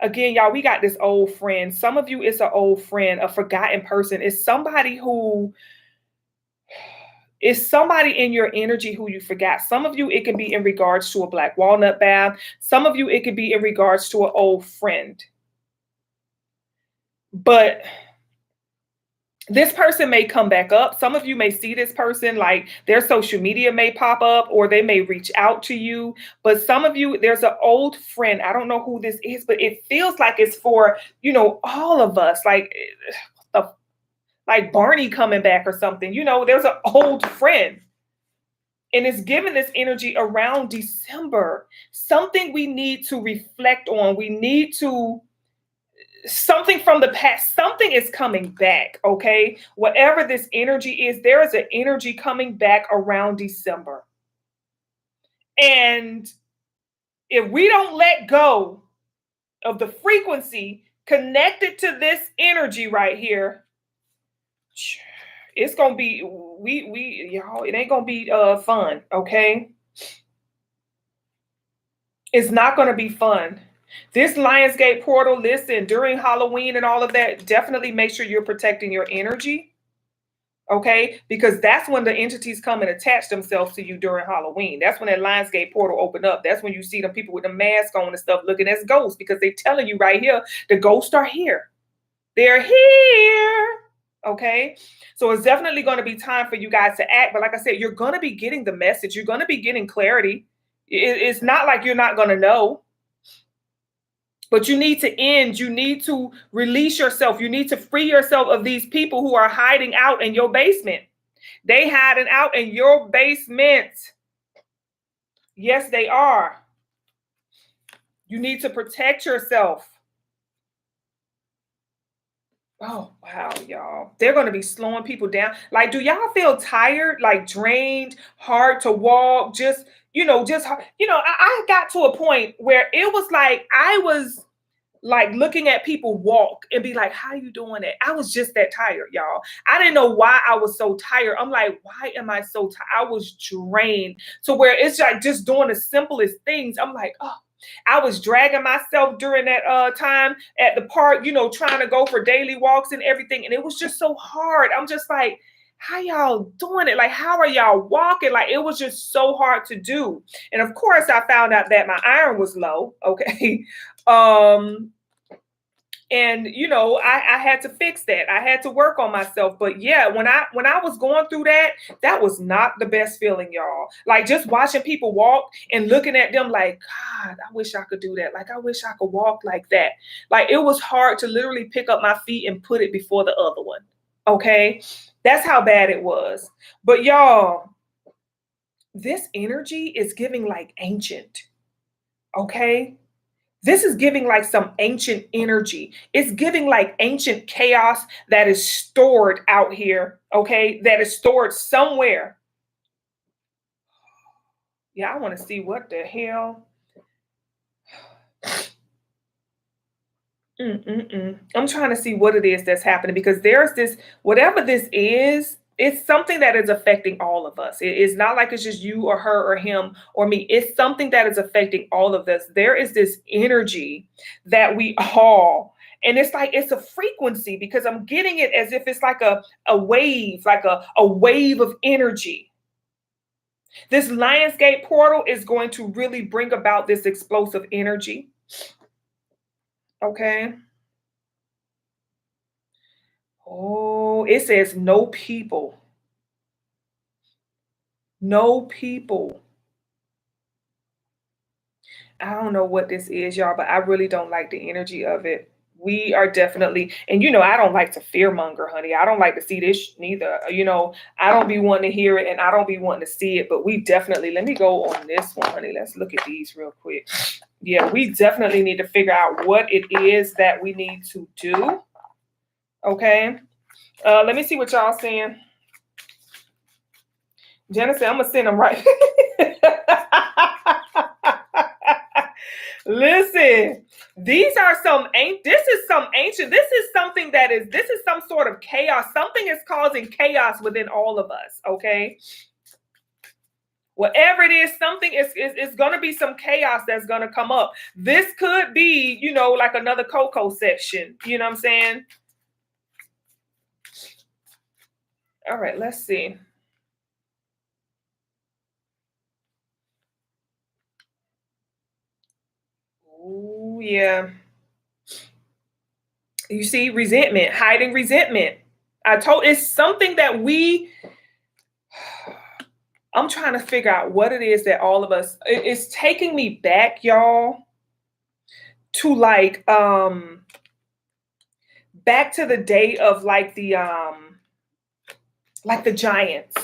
Again, y'all, we got this old friend. Some of you, it's an old friend, a forgotten person. It's somebody in your energy who you forgot. Some of you, it can be in regards to a black walnut bath. Some of you, it could be in regards to an old friend. But this person may come back up. Some of you may see this person, like their social media may pop up or they may reach out to you. But some of you, there's an old friend. I don't know who this is, but it feels like it's for, all of us. Like Barney coming back or something. There's an old friend. And it's given this energy around December. Something we need to reflect on. We need to, something from the past, something is coming back, okay? Whatever this energy is, there is an energy coming back around December. And if we don't let go of the frequency connected to this energy right here, it's gonna be we y'all, it ain't gonna be fun, okay? It's not gonna be fun. This Lionsgate portal, listen, during Halloween and all of that, definitely make sure you're protecting your energy, okay? Because that's when the entities come and attach themselves to you during Halloween. That's when that Lionsgate portal open up. That's when you see the people with the mask on and stuff looking as ghosts, because they're telling you right here, the ghosts are here. They're here. Okay. So it's definitely going to be time for you guys to act. But like I said, you're going to be getting the message. You're going to be getting clarity. It's not like you're not going to know. But you need to end. You need to release yourself. You need to free yourself of these people who are hiding out in your basement. They hiding out in your basement. Yes, they are. You need to protect yourself. Oh, wow, y'all. They're going to be slowing people down. Like, do y'all feel tired, like drained, hard to walk? I got to a point where it was like I was like looking at people walk and be like, how you doing it? I was just that tired, y'all. I didn't know why I was so tired. I'm like, why am I so tired? I was drained to where it's like just doing the simplest things. I'm like, oh, I was dragging myself during that time at the park, trying to go for daily walks and everything. And it was just so hard. I'm just like, how y'all doing it? Like, how are y'all walking? Like, it was just so hard to do. And of course, I found out that my iron was low. Okay. And I had to fix that. I had to work on myself. But yeah, when I was going through that, that was not the best feeling, y'all. Like just watching people walk and looking at them like, God, I wish I could do that. Like I wish I could walk like that. Like it was hard to literally pick up my feet and put it before the other one. Okay. That's how bad it was. But y'all, this energy is giving like ancient. Okay. This is giving like some ancient energy. It's giving like ancient chaos that is stored out here, okay? That is stored somewhere. Yeah, I want to see what the hell. I'm trying to see what it is that's happening because there's this, whatever this is, it's something that is affecting all of us. It's not like it's just you or her or him or me. It's something that is affecting all of us. There is this energy that we all, and it's like it's a frequency because I'm getting it as if it's like a wave, like a wave of energy. This Lionsgate portal is going to really bring about this explosive energy. Okay. Oh, it says no people. No people. I don't know what this is, y'all, but I really don't like the energy of it We are definitely, and I don't like to fear monger, honey. I don't like to see this neither. I don't be wanting to hear it and I don't be wanting to see it, but we definitely, let me go on this one, honey. Let's look at these real quick. Yeah, we definitely need to figure out what it is that we need to do. Okay. Let me see what y'all saying. Jenna said, I'm going to send them right. Listen, these are this is some ancient, this is something this is some sort of chaos. Something is causing chaos within all of us, okay? Whatever it is, something is going to be some chaos that's going to come up. This could be, like another Coco section. You know what I'm saying? All right, let's see. Oh, yeah. You see, resentment, hiding resentment. It's something that I'm trying to figure out what it is that all of us, it's taking me back, y'all, to back to the day of like the giants,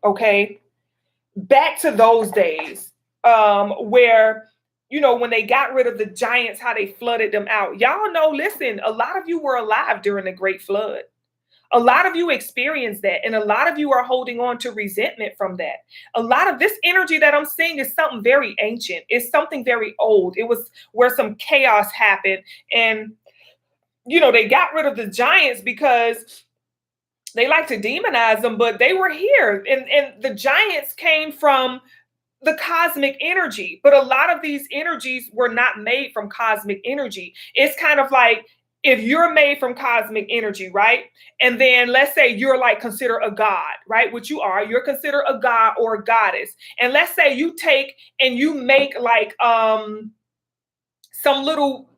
okay? Back to those days, where, when they got rid of the giants, how they flooded them out. Y'all know, listen, a lot of you were alive during the Great Flood. A lot of you experienced that, and a lot of you are holding on to resentment from that. A lot of this energy that I'm seeing is something very ancient. It's something very old. It was where some chaos happened, and they got rid of the giants because they like to demonize them, but they were here, and the giants came from the cosmic energy. But a lot of these energies were not made from cosmic energy. It's kind of like, if you're made from cosmic energy, right? And then let's say you're like considered a god, right? Which you are. You're considered a god or a goddess. And let's say you take and you make like some little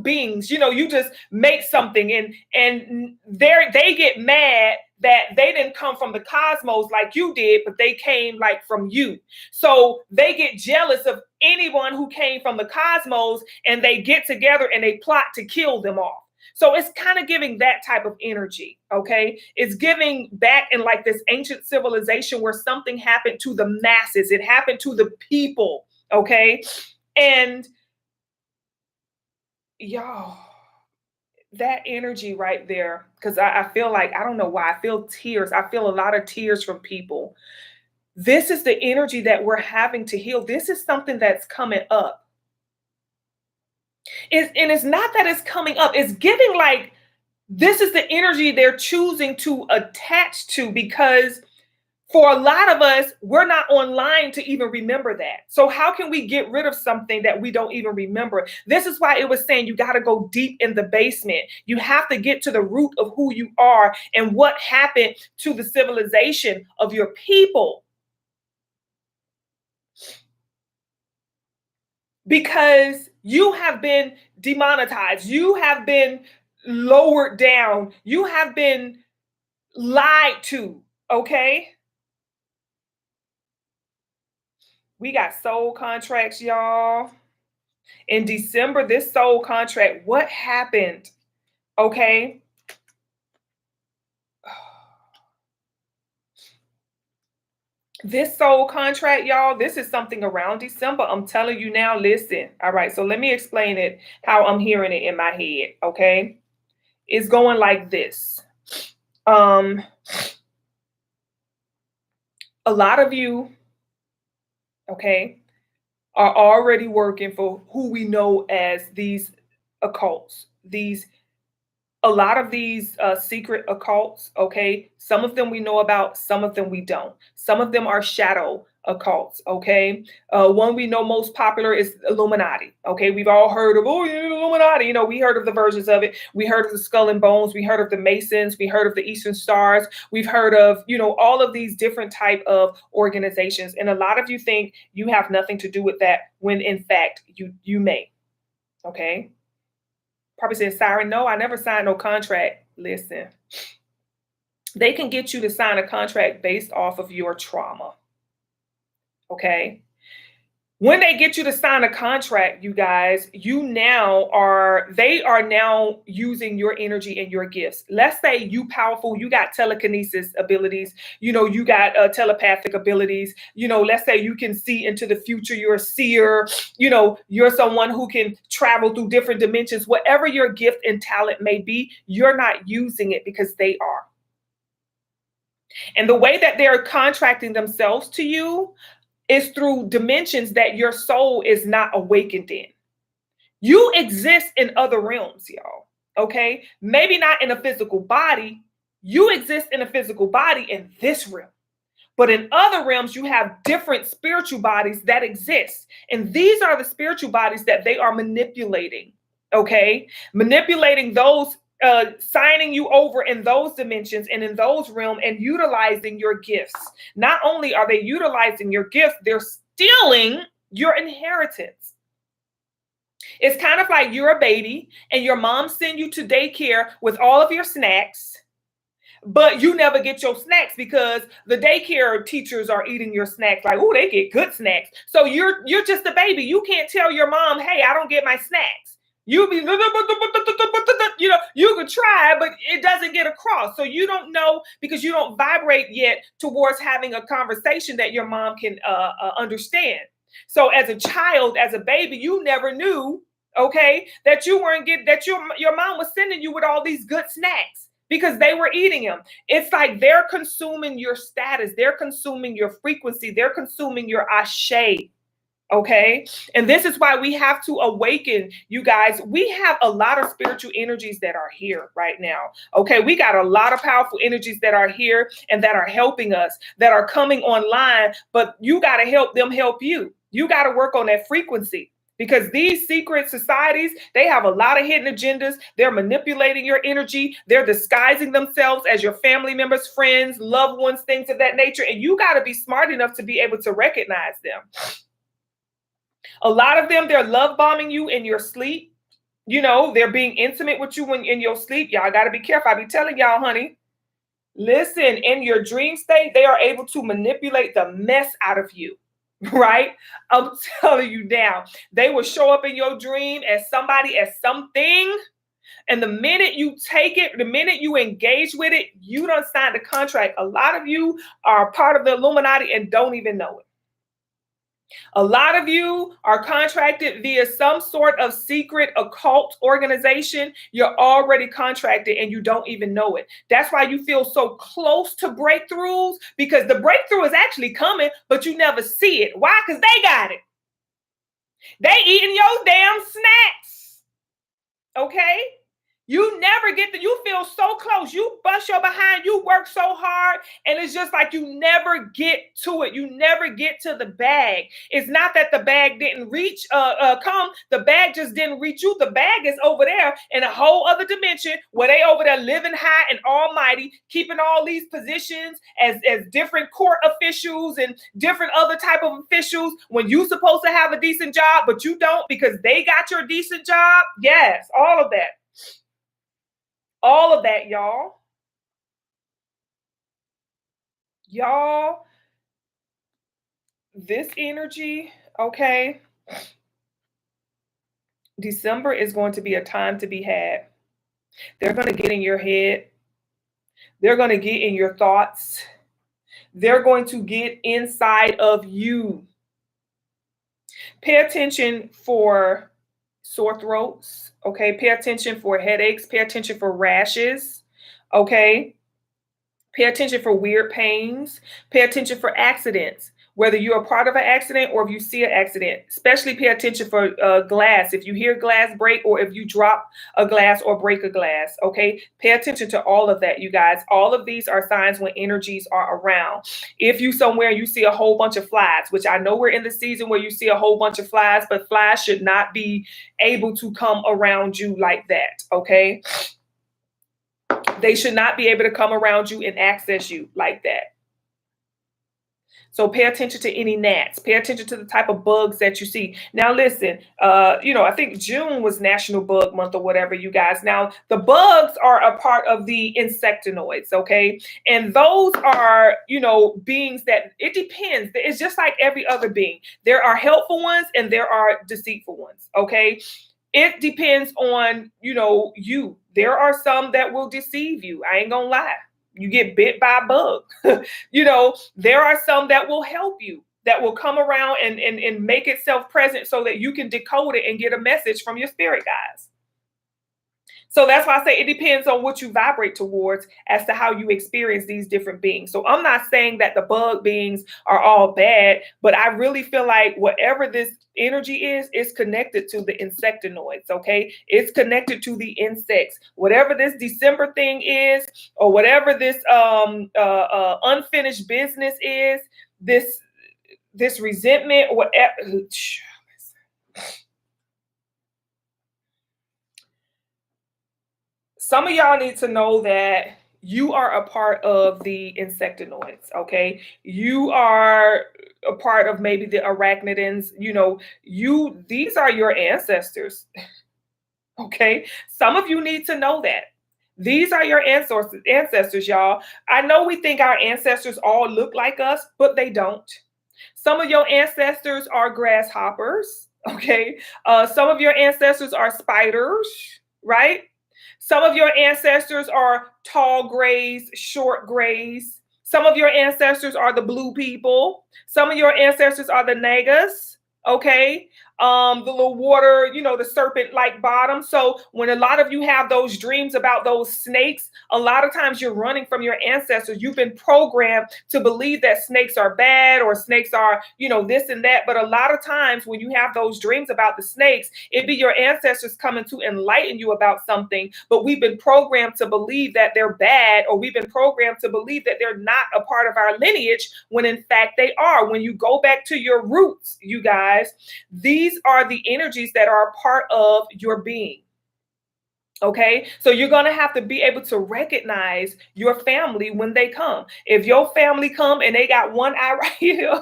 beings, you just make something, and they get mad that they didn't come from the cosmos like you did, but they came like from you. So they get jealous of anyone who came from the cosmos, and they get together and they plot to kill them all. So it's kind of giving that type of energy, okay? It's giving back in like this ancient civilization where something happened to the masses. It happened to the people, okay? And y'all, that energy right there, because I feel like, I don't know why, I feel tears. I feel a lot of tears from people. This is the energy that we're having to heal. This is something that's coming up. And it's not that it's coming up, it's giving like, this is the energy they're choosing to attach to, because for a lot of us, we're not online to even remember that. So how can we get rid of something that we don't even remember? This is why it was saying you got to go deep in the basement. You have to get to the root of who you are and what happened to the civilization of your people. Because you have been demonetized. You have been lowered down. You have been lied to, okay? We got soul contracts, y'all. In December, this soul contract, what happened? Okay. This soul contract, y'all, this is something around December. I'm telling you now, listen. All right, so let me explain it how I'm hearing it in my head, okay? It's going like this. A lot of you, okay, are already working for who we know as these occults, a lot of these secret occults, okay? Some of them we know about, some of them we don't. Some of them are shadow occults, okay? One we know most popular is Illuminati, okay? We've all heard of, oh, yeah, Illuminati. We heard of the versions of it. We heard of the Skull and Bones. We heard of the Masons. We heard of the Eastern Stars. We've heard of, all of these different type of organizations. And a lot of you think you have nothing to do with that when in fact you may, okay? Probably said, Siren, no, I never signed no contract. Listen, they can get you to sign a contract based off of your trauma. Okay. When they get you to sign a contract, you guys, they are now using your energy and your gifts. Let's say you powerful, you got telekinesis abilities, you got telepathic abilities, let's say you can see into the future, you're a seer, you're someone who can travel through different dimensions. Whatever your gift and talent may be, you're not using it because they are. And the way that they're contracting themselves to you is through dimensions that your soul is not awakened in. You exist in other realms, y'all. Okay? Maybe not in a physical body. You exist in a physical body in this realm. But in other realms, you have different spiritual bodies that exist. And these are the spiritual bodies that they are manipulating. Okay? Manipulating those, signing you over in those dimensions and in those realms and utilizing your gifts. Not only are they utilizing your gifts, they're stealing your inheritance. It's kind of like you're a baby and your mom sends you to daycare with all of your snacks, but you never get your snacks because the daycare teachers are eating your snacks like, oh, they get good snacks. So you're just a baby. You can't tell your mom, hey, I don't get my snacks. You be, you could try, but it doesn't get across. So you don't know because you don't vibrate yet towards having a conversation that your mom can understand. So as a child, as a baby, you never knew, okay, that you weren't getting, that your mom was sending you with all these good snacks because they were eating them. It's like they're consuming your status. They're consuming your frequency. They're consuming your ashe. Okay. And this is why we have to awaken, you guys. We have a lot of spiritual energies that are here right now. Okay. We got a lot of powerful energies that are here and that are helping us, that are coming online, but you got to help them help you. You got to work on that frequency. Because these secret societies, they have a lot of hidden agendas. They're manipulating your energy. They're disguising themselves as your family members, friends, loved ones, things of that nature. And you got to be smart enough to be able to recognize them. A lot of them, they're love bombing you in your sleep. They're being intimate with you in your sleep. Y'all got to be careful. I be telling y'all, honey, listen, in your dream state, they are able to manipulate the mess out of you. Right? I'm telling you now, they will show up in your dream as somebody, as something. And the minute you take it, the minute you engage with it, you don't sign the contract. A lot of you are part of the Illuminati and don't even know it. A lot of you are contracted via some sort of secret occult organization. You're already contracted and you don't even know it. That's why you feel so close to breakthroughs, because the breakthrough is actually coming, but you never see it. Why? Because they got it. They eating your damn snacks. Okay? You never you feel so close. You bust your behind, you work so hard, and it's just like you never get to it. You never get to the bag. It's not that the bag didn't reach, the bag just didn't reach you. The bag is over there in a whole other dimension where they over there living high and almighty, keeping all these positions as different court officials and different other type of officials when you supposed to have a decent job, but you don't because they got your decent job. Yes, all of that. All of that, y'all. Y'all, this energy, okay? December is going to be a time to be had. They're going to get in your head. They're going to get in your thoughts. They're going to get inside of you. Pay attention for sore throats, okay? Pay attention for headaches. Pay attention for rashes, okay? Pay attention for weird pains. Pay attention for accidents, whether you're a part of an accident or if you see an accident. Especially pay attention for glass. If you hear glass break or if you drop a glass or break a glass, okay? Pay attention to all of that, you guys. All of these are signs when energies are around. If you somewhere you see a whole bunch of flies, which I know we're in the season where you see a whole bunch of flies, but flies should not be able to come around you like that, okay? They should not be able to come around you and access you like that. So pay attention to any gnats. Pay attention to the type of bugs that you see. Now, listen, I think June was National Bug Month or whatever, you guys. Now, the bugs are a part of the insectinoids, okay? And those are, beings that it depends. It's just like every other being. There are helpful ones and there are deceitful ones, okay? It depends on, you. There are some that will deceive you. I ain't gonna lie. You get bit by a bug. There are some that will help you, that will come around and make itself present so that you can decode it and get a message from your spirit guides. So that's why I say it depends on what you vibrate towards as to how you experience these different beings. So I'm not saying that the bug beings are all bad, but I really feel like whatever this energy is connected to the insectinoids, okay? It's connected to the insects. Whatever this December thing is, or whatever this unfinished business is, this resentment, whatever. Some of y'all need to know that you are a part of the insectinoids, okay? You are a part of maybe the arachnidans, these are your ancestors, okay? Some of you need to know that. These are your ancestors, y'all. I know we think our ancestors all look like us, but they don't. Some of your ancestors are grasshoppers, okay? Some of your ancestors are spiders, right? Some of your ancestors are tall grays, short grays. Some of your ancestors are the blue people. Some of your ancestors are the nagas, okay? The little water, the serpent-like bottom. So when a lot of you have those dreams about those snakes, a lot of times you're running from your ancestors. You've been programmed to believe that snakes are bad or snakes are, this and that. But a lot of times when you have those dreams about the snakes, it be your ancestors coming to enlighten you about something. But we've been programmed to believe that they're bad, or we've been programmed to believe that they're not a part of our lineage, when in fact they are. When you go back to your roots, you guys, these are the energies that are a part of your being. Okay, so you're going to have to be able to recognize your family when they come. If your family come and they got one eye right here,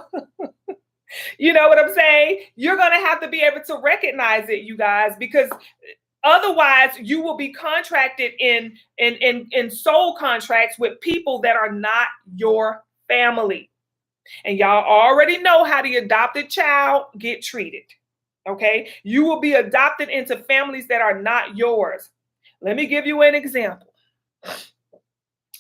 you know what I'm saying? You're going to have to be able to recognize it, you guys, because otherwise you will be contracted in soul contracts with people that are not your family. And y'all already know how the adopted child get treated. Okay, you will be adopted into families that are not yours. Let me give you an example.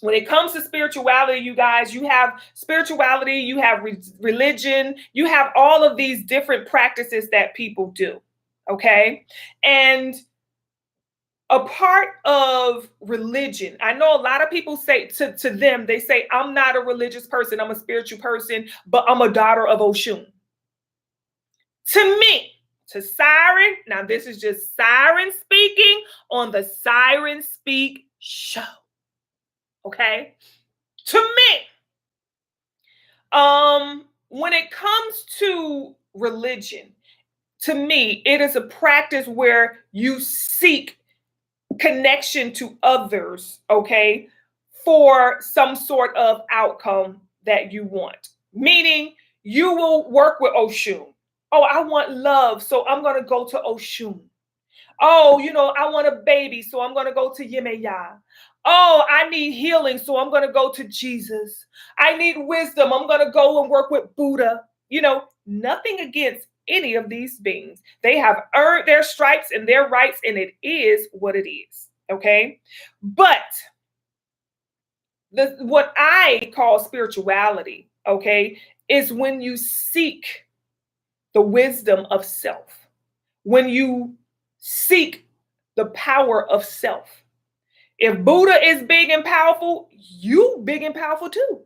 When it comes to spirituality, you guys, you have spirituality, you have religion, you have all of these different practices that people do. Okay, and a part of religion, I know a lot of people say to them, they say, I'm not a religious person, I'm a spiritual person, but I'm a daughter of Oshun. To me, to Siren, now this is just Siren speaking on the Siren Speak show. Okay? To me, when it comes to religion, to me, it is a practice where you seek connection to others, okay, for some sort of outcome that you want. Meaning, you will work with Oshun. Oh, I want love, so I'm going to go to Oshun. Oh, I want a baby, so I'm going to go to Yemeya. Oh, I need healing, so I'm going to go to Jesus. I need wisdom, I'm going to go and work with Buddha. Nothing against any of these beings. They have earned their stripes and their rights, and it is what it is. Okay? But what I call spirituality, okay, is when you seek the wisdom of self, when you seek the power of self. If Buddha is big and powerful, you big and powerful too,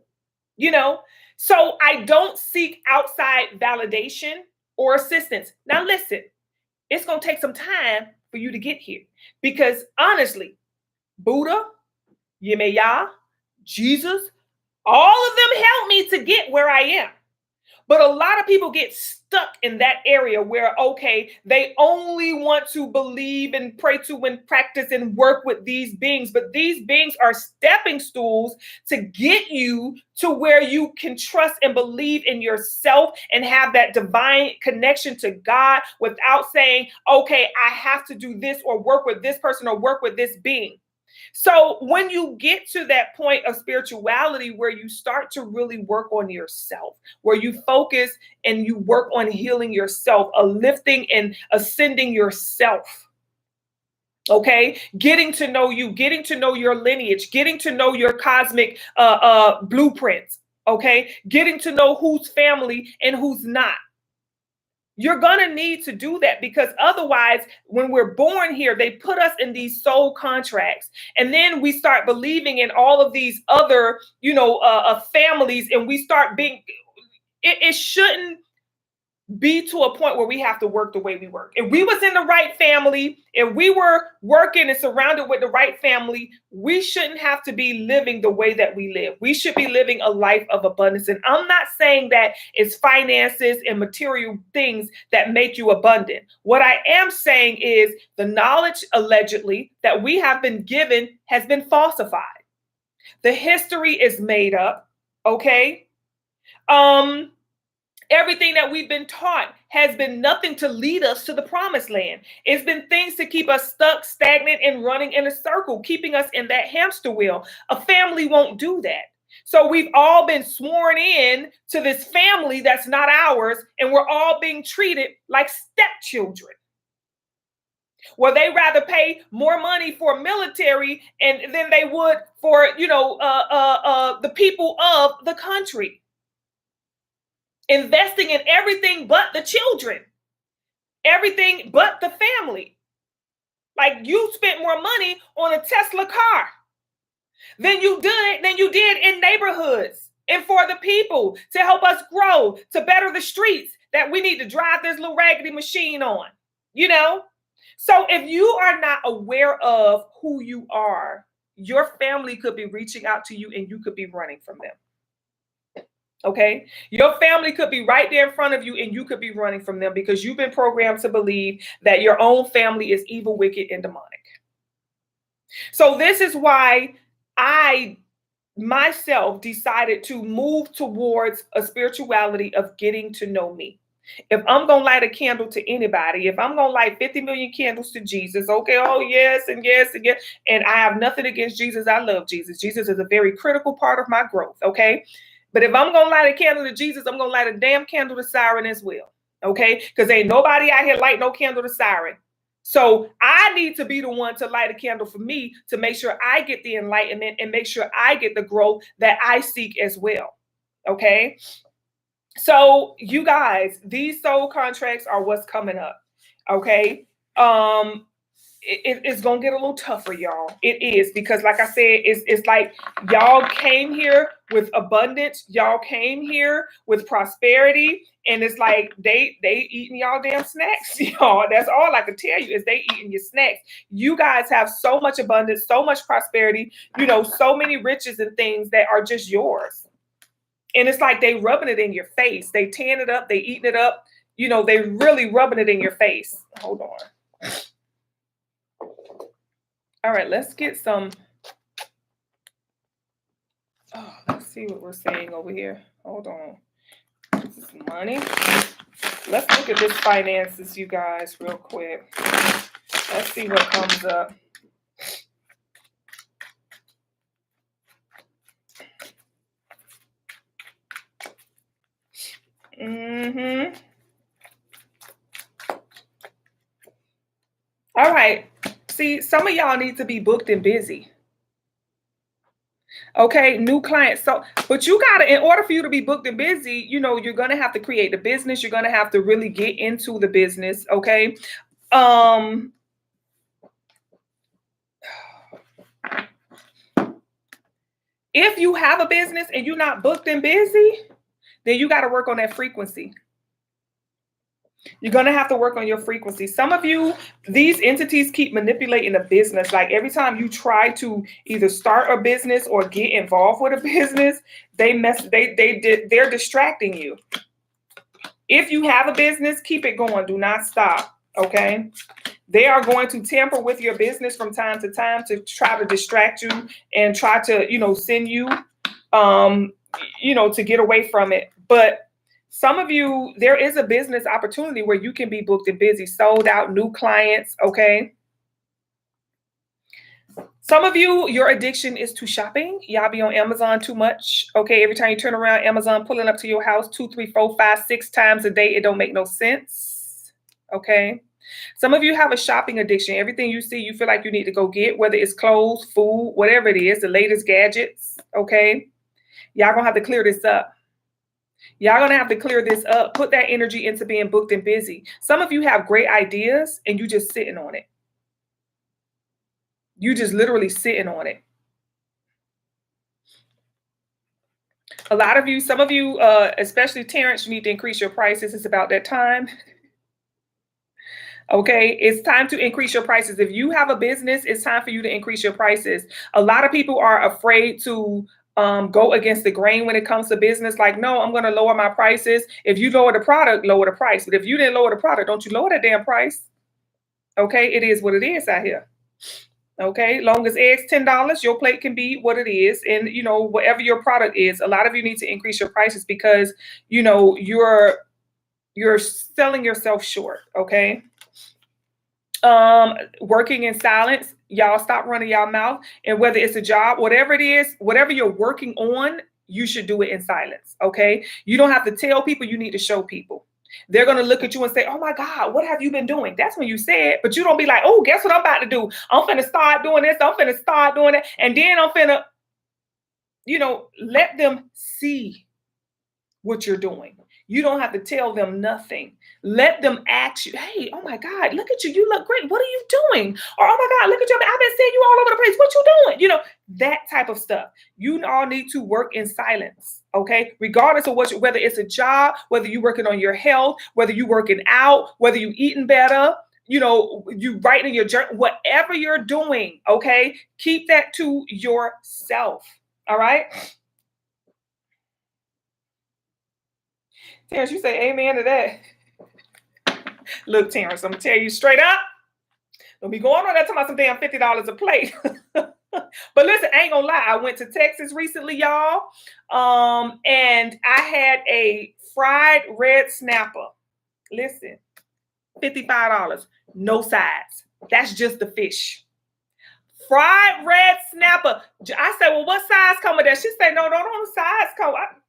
So I don't seek outside validation or assistance. Now listen, it's going to take some time for you to get here, because honestly, Buddha, Yemeya, Jesus, all of them helped me to get where I am. But a lot of people get stuck in that area where, okay, they only want to believe and pray to and practice and work with these beings. But these beings are stepping stools to get you to where you can trust and believe in yourself and have that divine connection to God without saying, okay, I have to do this or work with this person or work with this being. So when you get to that point of spirituality where you start to really work on yourself, where you focus and you work on healing yourself, lifting and ascending yourself, okay, getting to know you, getting to know your lineage, getting to know your cosmic blueprints, okay, getting to know who's family and who's not. You're going to need to do that, because otherwise, when we're born here, they put us in these soul contracts. And then we start believing in all of these other, families, and we start being, it shouldn't be to a point where we have to work the way we work. If we was in the right family, if we were working and surrounded with the right family, we shouldn't have to be living the way that we live. We should be living a life of abundance. And I'm not saying that it's finances and material things that make you abundant. What I am saying is the knowledge allegedly that we have been given has been falsified. The history is made up, okay? Everything that we've been taught has been nothing to lead us to the promised land. It's been things to keep us stuck, stagnant, and running in a circle, keeping us in that hamster wheel. A family won't do that. So we've all been sworn in to this family that's not ours, and we're all being treated like stepchildren, where they rather pay more money for military and than they would for, the people of the country. Investing in everything but the children, everything but the family. Like, you spent more money on a Tesla car than you did in neighborhoods and for the people to help us grow, to better the streets that we need to drive this little raggedy machine on, So if you are not aware of who you are, your family could be reaching out to you and you could be running from them. Okay, your family could be right there in front of you and you could be running from them because you've been programmed to believe that your own family is evil, wicked, and demonic. So this is why I myself decided to move towards a spirituality of getting to know me. If I'm going to light a candle to anybody, if I'm going to light 50 million candles to Jesus, okay, oh yes, and yes, and yes, and I have nothing against Jesus. I love Jesus. Jesus is a very critical part of my growth, okay? But if I'm going to light a candle to Jesus, I'm going to light a damn candle to Siren as well. Okay? Because ain't nobody out here light no candle to Siren. So I need to be the one to light a candle for me to make sure I get the enlightenment and make sure I get the growth that I seek as well. Okay? So you guys, these soul contracts are what's coming up. Okay? It's gonna get a little tougher, y'all. It is, because like I said, it's like y'all came here with abundance, y'all came here with prosperity, and it's like they eating y'all damn snacks, y'all. That's all I can tell you is they eating your snacks. You guys have so much abundance, so much prosperity, so many riches and things that are just yours. And it's like they rubbing it in your face. They tearing it up, they eating it up, they really rubbing it in your face. Hold on. All right, let's get some. Oh, let's see what we're saying over here. Hold on. This is money. Let's look at this finances, you guys, real quick. Let's see what comes up. All right. See, some of y'all need to be booked and busy. Okay, new clients. So, but you gotta, in order for you to be booked and busy, you're gonna have to create the business. You're gonna have to really get into the business. Okay. If you have a business and you're not booked and busy, then you got to work on that frequency. You're going to have to work on your frequency. Some of you, these entities keep manipulating the business. Like every time you try to either start a business or get involved with a business, they're distracting you. If you have a business, keep it going. Do not stop. Okay. They are going to tamper with your business from time to time to try to distract you and try to, send you, to get away from it. But some of you, there is a business opportunity where you can be booked and busy, sold out, new clients. Okay. Some of you, your addiction is to shopping. Y'all be on Amazon too much. Okay. Every time you turn around, Amazon pulling up to your house 2, 3, 4, 5, 6 times a day. It don't make no sense. Okay. Some of you have a shopping addiction. Everything you see, you feel like you need to go get, whether it's clothes, food, whatever it is, the latest gadgets. Okay. Y'all gonna have to clear this up. Y'all gonna have to clear this up. Put that energy into being booked and busy. Some of you have great ideas and you just sitting on it. You just literally sitting on it. A lot of you, some of you, especially Terrence, you need to increase your prices. It's about that time. Okay, it's time to increase your prices. If you have a business, it's time for you to increase your prices. A lot of people are afraid to go against the grain when it comes to business. Like, no, I'm going to lower my prices. If you lower the product, lower the price. But if you didn't lower the product, don't you lower that damn price. Okay, it is what it is out here. Okay, long as eggs $10, your plate can be what it is. And, whatever your product is, a lot of you need to increase your prices because, you're selling yourself short. Okay. Working in silence. Y'all stop running y'all mouth. And whether it's a job, whatever it is, whatever you're working on, you should do it in silence. Okay. You don't have to tell people, you need to show people. They're going to look at you and say, oh my God, what have you been doing? That's when you say it, but you don't be like, oh, guess what I'm about to do? I'm finna start doing this. I'm finna start doing that. And then I'm finna, let them see what you're doing. You don't have to tell them nothing. Let them ask you, hey, oh my God, look at you. You look great. What are you doing? Or, oh my God, look at you. I've been seeing you all over the place. What you doing? That type of stuff. You all need to work in silence. Okay. Regardless of whether it's a job, whether you're working on your health, whether you're working out, whether you're eating better, you writing in your journal, whatever you're doing. Okay. Keep that to yourself. All right. Terrence, you say amen to that. Look, Terrence, I'm going to tell you straight up. Don't be going on that talking about some damn $50 a plate. But listen, I ain't going to lie. I went to Texas recently, y'all. And I had a fried red snapper. Listen, $55. No sides. That's just the fish. Fried red snapper. I said, well, what size come with that? She said, no sides come with.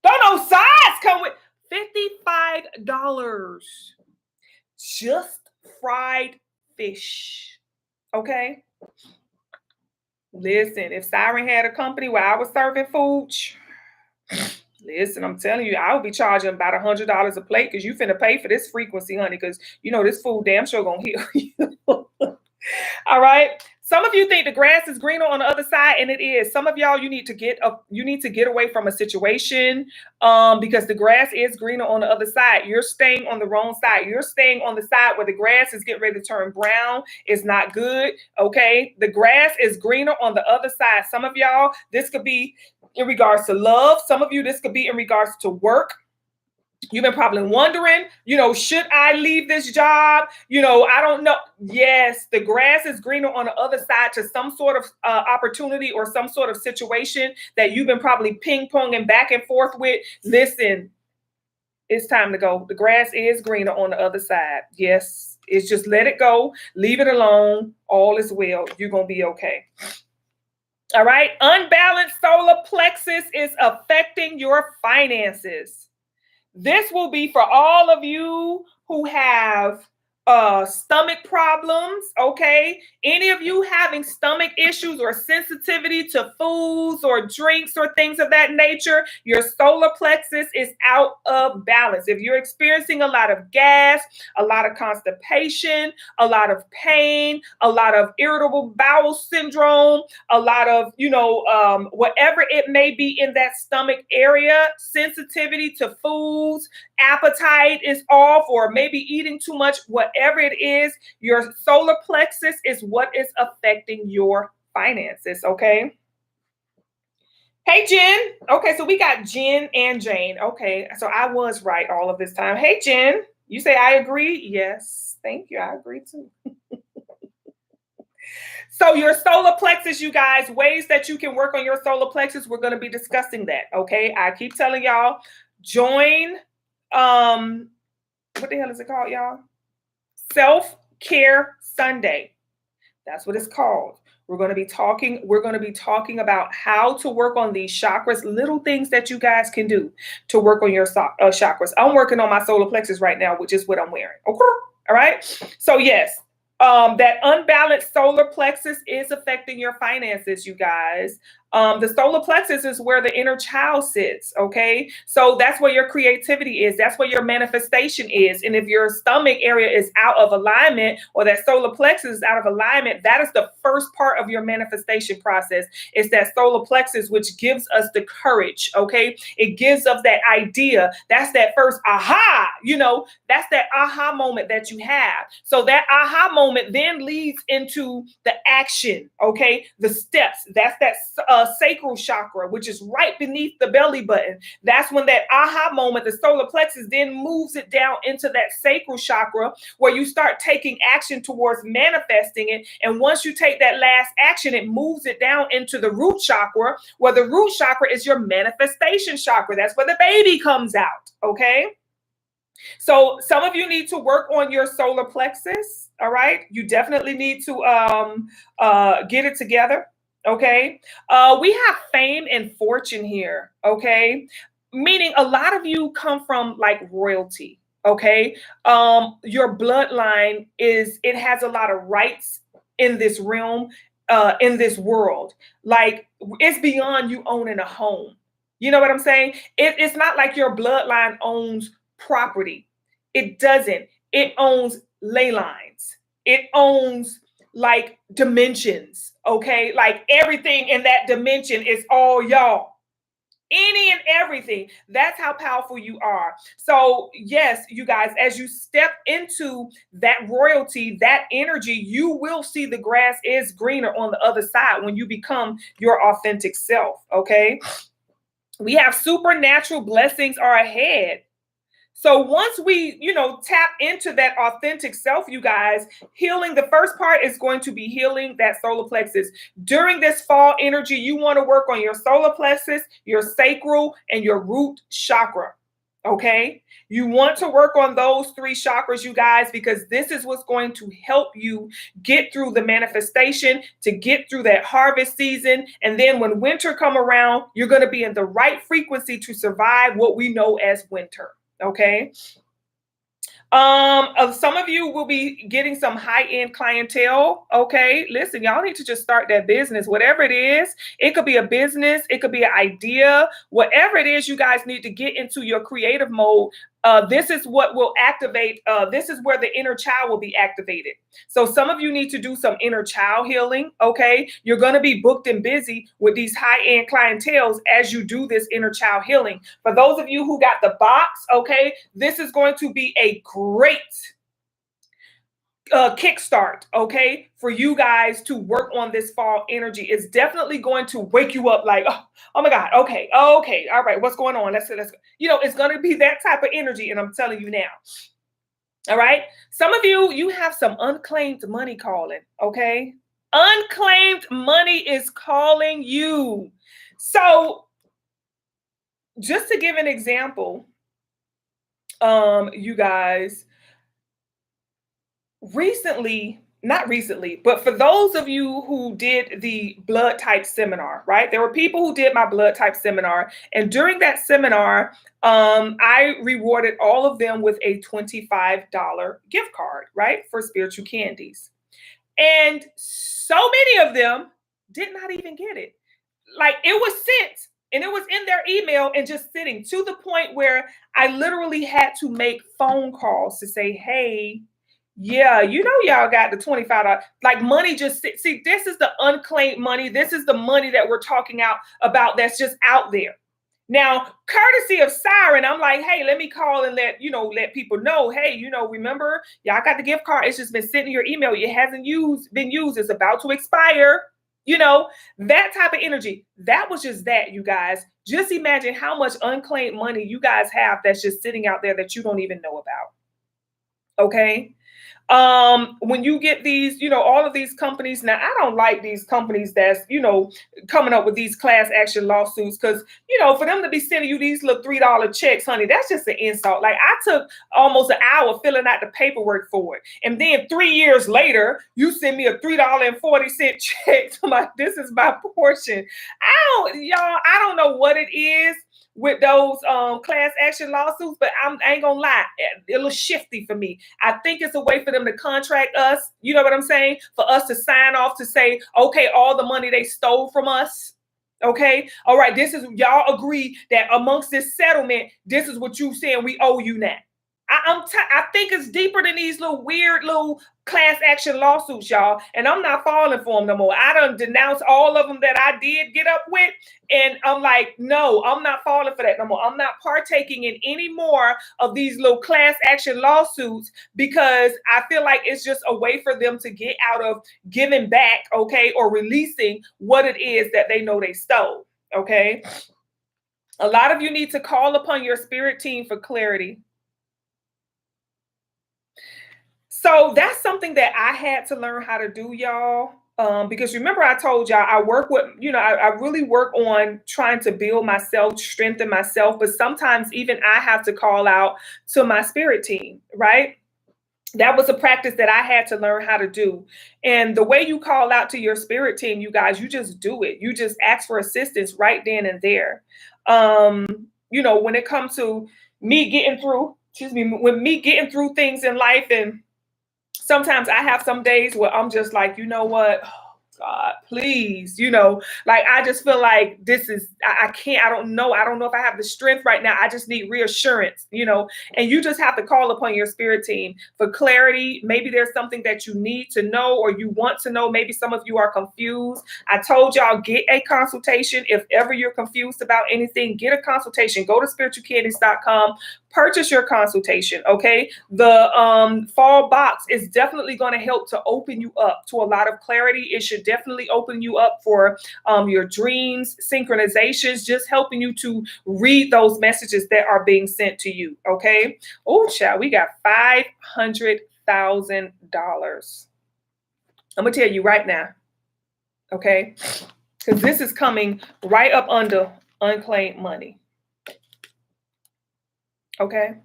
Don't no sides come with $55. Just fried fish. Okay. Listen, if Siren had a company where I was serving food, listen, I'm telling you, I would be charging about $100 a plate because you finna pay for this frequency, honey, because this food damn sure gonna heal you. All right. Some of you think the grass is greener on the other side, and it is. Some of y'all, you need to get away from a situation because the grass is greener on the other side. You're staying on the wrong side. You're staying on the side where the grass is getting ready to turn brown. It's not good. Okay. The grass is greener on the other side. Some of y'all, this could be in regards to love. Some of you, this could be in regards to work. You've been probably wondering, should I leave this job? I don't know. Yes, the grass is greener on the other side to some sort of opportunity or some sort of situation that you've been probably ping-ponging back and forth with. Listen, it's time to go. The grass is greener on the other side. Yes, it's just let it go. Leave it alone. All is well. You're going to be okay. All right. Unbalanced solar plexus is affecting your finances. This will be for all of you who have stomach problems, okay? Any of you having stomach issues or sensitivity to foods or drinks or things of that nature, your solar plexus is out of balance. If you're experiencing a lot of gas, a lot of constipation, a lot of pain, a lot of irritable bowel syndrome, a lot of, whatever it may be in that stomach area, sensitivity to foods, appetite is off, or maybe eating too much, whatever it is, your solar plexus is what is affecting your finances, okay? Hey, Jen. Okay, so we got Jen and Jane. Okay, so I was right all of this time. Hey, Jen. You say I agree? Yes. Thank you. I agree too. So your solar plexus, you guys, ways that you can work on your solar plexus, we're going to be discussing that. Okay, I keep telling y'all, join. What the hell is it called, y'all? Self-Care Sunday. That's what it's called. We're going to be talking about how to work on these chakras, little things that you guys can do to work on your chakras. I'm working on my solar plexus right now, which is what I'm wearing. Okay. All right. So yes, that unbalanced solar plexus is affecting your finances, you guys. The solar plexus is where the inner child sits. Okay. So that's where your creativity is. That's where your manifestation is. And if your stomach area is out of alignment, or that solar plexus is out of alignment, that is the first part of your manifestation process. It's that solar plexus, which gives us the courage. Okay. It gives us that idea. That's that first aha, that's that aha moment that you have. So that aha moment then leads into the action. Okay. The steps. That's that sacral chakra, which is right beneath the belly button. That's when that aha moment, the solar plexus, then moves it down into that sacral chakra, where you start taking action towards manifesting it. And once you take that last action, it moves it down into the root chakra, where the root chakra is your manifestation chakra. That's where the baby comes out. Okay. So some of you need to work on your solar plexus. All right. You definitely need to get it together. Okay. We have fame and fortune here. Okay. Meaning a lot of you come from like royalty. Okay. Your bloodline it has a lot of rights in this realm, in this world. Like it's beyond you owning a home. You know what I'm saying? It's not like your bloodline owns property. It doesn't. It owns ley lines. It owns like dimensions. Okay. Like everything in that dimension is all y'all. Any and everything. That's how powerful you are. So, yes, you guys, as you step into that royalty, that energy, you will see the grass is greener on the other side when you become your authentic self. Okay. We have supernatural blessings are ahead. So once we, tap into that authentic self, you guys, healing, the first part is going to be healing that solar plexus. During this fall energy, you want to work on your solar plexus, your sacral, and your root chakra. Okay. You want to work on those three chakras, you guys, because this is what's going to help you get through the manifestation, to get through that harvest season. And then when winter come around, you're going to be in the right frequency to survive what we know as winter. Okay. Some of you will be getting some high-end clientele. Okay. Listen, y'all need to just start that business, whatever it is. It could be a business. It could be an idea, whatever it is. You guys need to get into your creative mode. This is what will activate. This is where the inner child will be activated. So some of you need to do some inner child healing. Okay. You're going to be booked and busy with these high-end clienteles as you do this inner child healing. For those of you who got the box, okay, this is going to be a great kickstart, okay, for you guys to work on this fall energy. It's definitely going to wake you up like, oh my God, okay, all right, what's going on? Let's go. It's going to be that type of energy, and I'm telling you now. All right. Some of you have some unclaimed money calling, okay? Unclaimed money is calling you. So just to give an example, you guys, not recently, but for those of you who did the blood type seminar, right? There were people who did my blood type seminar. And during that seminar, I rewarded all of them with a $25 gift card, right? For spiritual candies. And so many of them did not even get it. Like it was sent and it was in their email and just sitting, to the point where I literally had to make phone calls to say, hey, yeah, y'all got the $25. Like money just see, this is the unclaimed money. This is the money that we're talking about that's just out there. Now, courtesy of Siren, I'm like, hey, let me call and let people know, hey, remember, y'all got the gift card. It's just been sitting in your email. It hasn't been used. It's about to expire. You know, that type of energy. That was just that, you guys. Just imagine how much unclaimed money you guys have that's just sitting out there that you don't even know about. Okay. When you get these, all of these companies, now I don't like these companies that's, coming up with these class action lawsuits, because for them to be sending you these little $3 checks, honey, that's just an insult. Like, I took almost an hour filling out the paperwork for it, and then 3 years later you send me a $3.40 check. I'm like, this is my portion. I don't know what it is with those class action lawsuits, but I ain't gonna lie, a little shifty for me. I think it's a way for them to contract us, you know what I'm saying? For us to sign off to say, okay, all the money they stole from us, okay, all right, this is, y'all agree that amongst this settlement, this is what you saying we owe you now. I think it's deeper than these little weird little class action lawsuits, y'all. And I'm not falling for them no more. I done denounced all of them that I did get up with. And I'm like, no, I'm not falling for that no more. I'm not partaking in any more of these little class action lawsuits, because I feel like it's just a way for them to get out of giving back, okay, or releasing what it is that they know they stole, okay? A lot of you need to call upon your spirit team for clarity. So that's something that I had to learn how to do, y'all. Because remember, I told y'all I work with, I really work on trying to build myself, strengthen myself. But sometimes even I have to call out to my spirit team, right? That was a practice that I had to learn how to do. And the way you call out to your spirit team, you guys, you just do it. You just ask for assistance right then and there. When it comes to me getting through, when me getting through things in life, and sometimes I have some days where I'm just like, you know what? Oh, God, please, like, I just feel like this is, I can't, I don't know if I have the strength right now. I just need reassurance, and you just have to call upon your spirit team for clarity. Maybe there's something that you need to know or you want to know. Maybe some of you are confused. I told y'all, get a consultation. If ever you're confused about anything, get a consultation. Go to spiritualcandies.com. Purchase your consultation, okay? The fall box is definitely going to help to open you up to a lot of clarity. It should definitely open you up for your dreams, synchronizations, just helping you to read those messages that are being sent to you, okay? Oh, child, we got $500,000. I'm going to tell you right now, okay? Because this is coming right up under unclaimed money. Okay.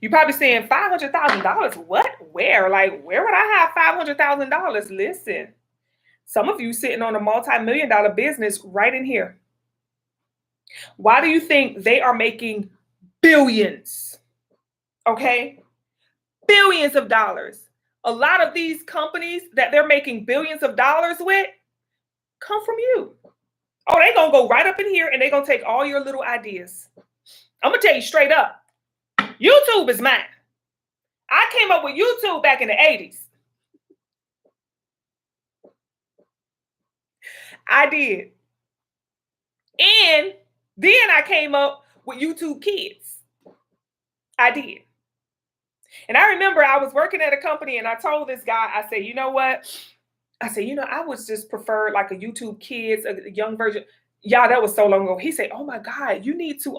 You're probably saying $500,000. What? Where? Like, where would I have $500,000? Listen, some of you sitting on a multi-million-dollar business right in here. Why do you think they are making billions? Okay. Billions of dollars. A lot of these companies that they're making billions of dollars with come from you. Oh, they're going to go right up in here and they're going to take all your little ideas. I'm going to tell you straight up, YouTube is mine. I came up with YouTube back in the 80s. I did. And then I came up with YouTube Kids. I did. And I remember I was working at a company and I told this guy, I said, you know what? I said, I would just prefer like a YouTube Kids, a young version. Y'all, that was so long ago. He said, oh my God, you need to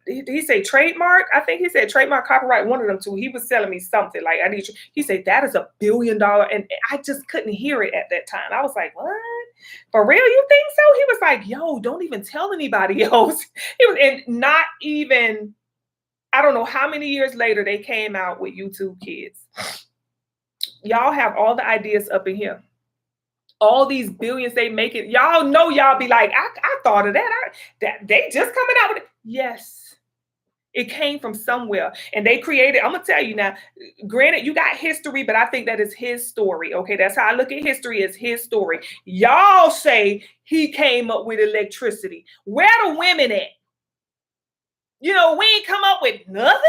he said trademark. I think he said trademark, copyright, one of them two. He was selling me something like, he said that is $1 billion, and I just couldn't hear it at that time. I was like, what? For real, you think so? He was like, yo, don't even tell anybody else. And not even, I don't know how many years later they came out with YouTube Kids. Y'all have all the ideas up in here. All these billions they make it. Y'all know, y'all be like, I thought of that. That they just coming out with it. Yes, it came from somewhere. And they created, I'm going to tell you now, granted, you got history, but I think that is his story. Okay, that's how I look at history, as his story. Y'all say he came up with electricity. Where the women at? We ain't come up with nothing.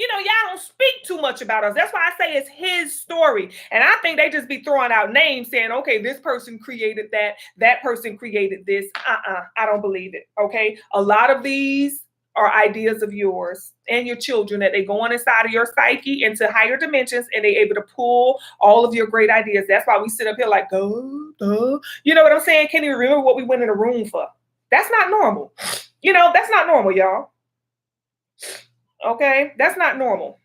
Y'all don't speak too much about us. That's why I say it's his story. And I think they just be throwing out names saying, okay, this person created that person created this. I don't believe it. Okay. A lot of these are ideas of yours and your children, that they go on inside of your psyche into higher dimensions, and they're able to pull all of your great ideas. That's why we sit up here like, duh. You know what I'm saying? Can't even remember what we went in the room for. That's not normal. That's not normal, y'all. Okay, that's not normal.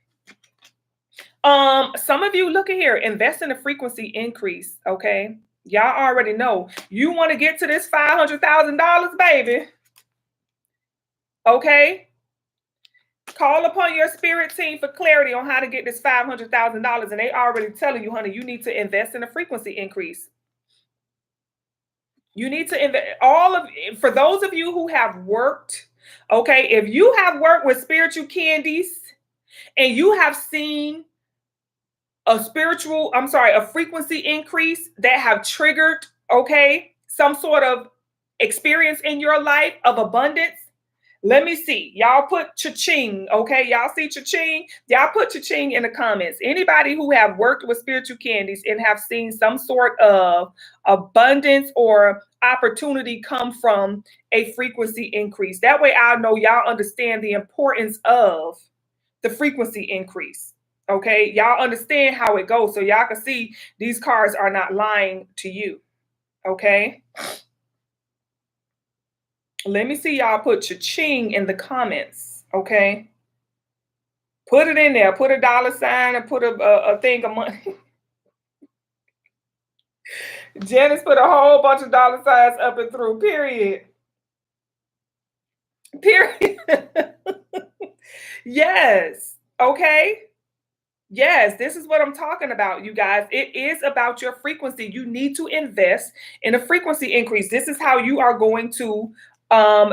Some of you, look at here, invest in a frequency increase. Okay, y'all already know you want to get to this $500,000, baby. Okay, call upon your spirit team for clarity on how to get this $500,000, and they already telling you, honey, you need to invest in a frequency increase. You need to invest. For those of you who have worked, okay, if you have worked with spiritual candies and you have seen a frequency increase that have triggered, okay, some sort of experience in your life of abundance, let me see. Y'all put cha-ching, okay? Y'all see cha-ching? Y'all put cha-ching in the comments. Anybody who have worked with spiritual candies and have seen some sort of abundance or opportunity come from a frequency increase. That way I'll know y'all understand the importance of the frequency increase. Okay, y'all understand how it goes, so y'all can see these cards are not lying to you. Okay, let me see y'all put cha-ching in the comments. Okay, put it in there, put a $sign and put a thing of money. Janice put a whole bunch of $signs up and through, period. Yes. Okay. Yes, this is what I'm talking about, you guys. It is about your frequency. You need to invest in a frequency increase. This is how you are going to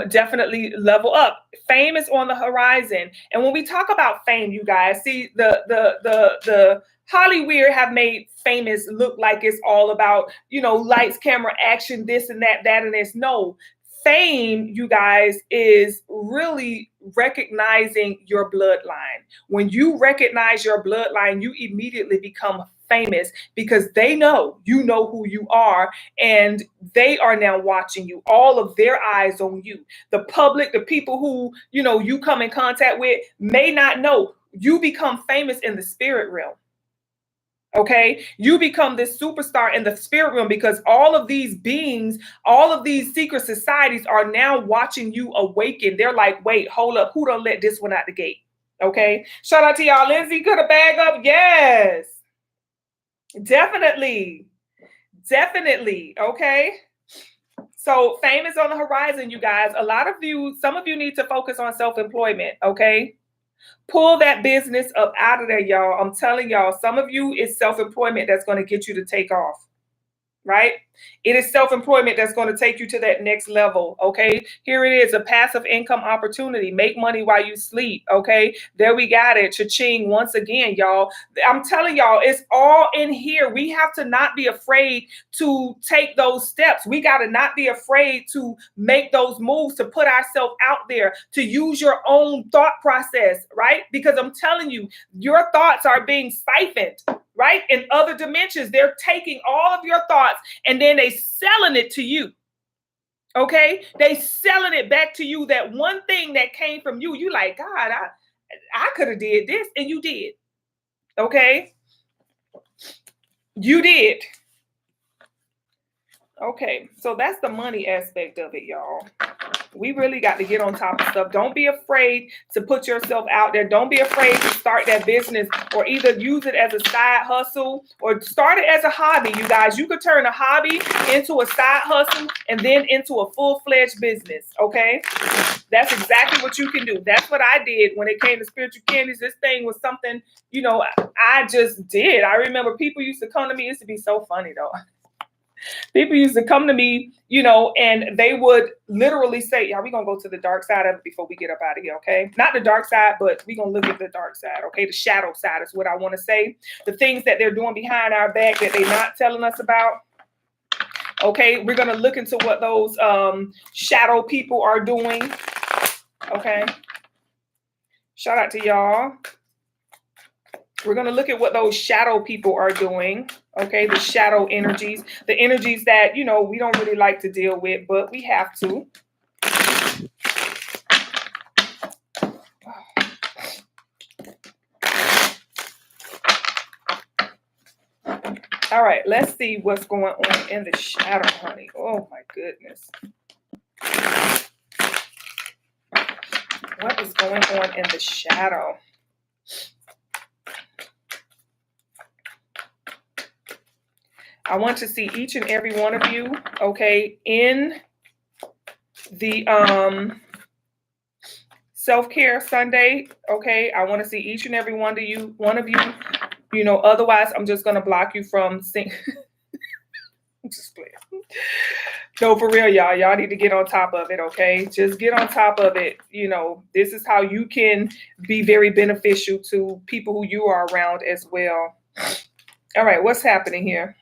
definitely level up. Fame is on the horizon. And when we talk about fame, you guys, see the Hollywood have made famous look like it's all about, lights, camera, action, this and that and this. No. Fame, you guys, is really recognizing your bloodline. When you recognize your bloodline, you immediately become famous because they know you know who you are, and they are now watching you. All of their eyes on you. The public, the people who you come in contact with may not know. You become famous in the spirit realm. Okay, you become this superstar in the spirit realm because all of these beings, all of these secret societies are now watching you awaken. They're like, wait, hold up, who don't let this one out the gate? Okay, shout out to y'all. Lindsay, could a bag up? Yes, definitely. Okay, so fame is on the horizon, you guys. Some of you need to focus on self-employment. Okay, pull that business up out of there, y'all. I'm telling y'all, some of you, it's self-employment that's going to get you to take off, right? It is self-employment that's going to take you to that next level, okay? Here it is, a passive income opportunity. Make money while you sleep, okay? There we got it. Cha-ching once again, y'all. I'm telling y'all, it's all in here. We have to not be afraid to take those steps. We got to not be afraid to make those moves, to put ourselves out there, to use your own thought process, right? Because I'm telling you, your thoughts are being siphoned, right? In other dimensions, they're taking all of your thoughts and then they selling it to you. Okay, they selling it back to you. That one thing that came from you, you like, God, I could have did this, and you did. Okay, you did. Okay, so that's the money aspect of it, y'all. We really got to get on top of stuff. Don't be afraid to put yourself out there. Don't be afraid to start that business, or either use it as a side hustle or start it as a hobby. You guys, you could turn a hobby into a side hustle and then into a full-fledged business. Okay, that's exactly what you can do. That's what I did when it came to spiritual candies. This thing was something, I just did. I remember people used to come to me. It used to be so funny though. People used to come to me, and they would literally say, yeah, we're going to go to the dark side of it before we get up out of here, okay? Not the dark side, but we're going to look at the dark side, okay? The shadow side is what I want to say. The things that they're doing behind our back that they're not telling us about, okay? We're going to look into what those shadow people are doing, okay? Shout out to y'all. We're going to look at what those shadow people are doing. Okay, the shadow energies, the energies that, we don't really like to deal with, but we have to. All right, let's see what's going on in the shadow, honey. Oh my goodness. What is going on in the shadow? I want to see each and every one of you, okay, in the self-care Sunday, okay? I want to see each and every one of you, otherwise I'm just going to block you from seeing. I'm just playing. No, for real, y'all. Y'all need to get on top of it, okay? Just get on top of it. This is how you can be very beneficial to people who you are around as well. All right, what's happening here?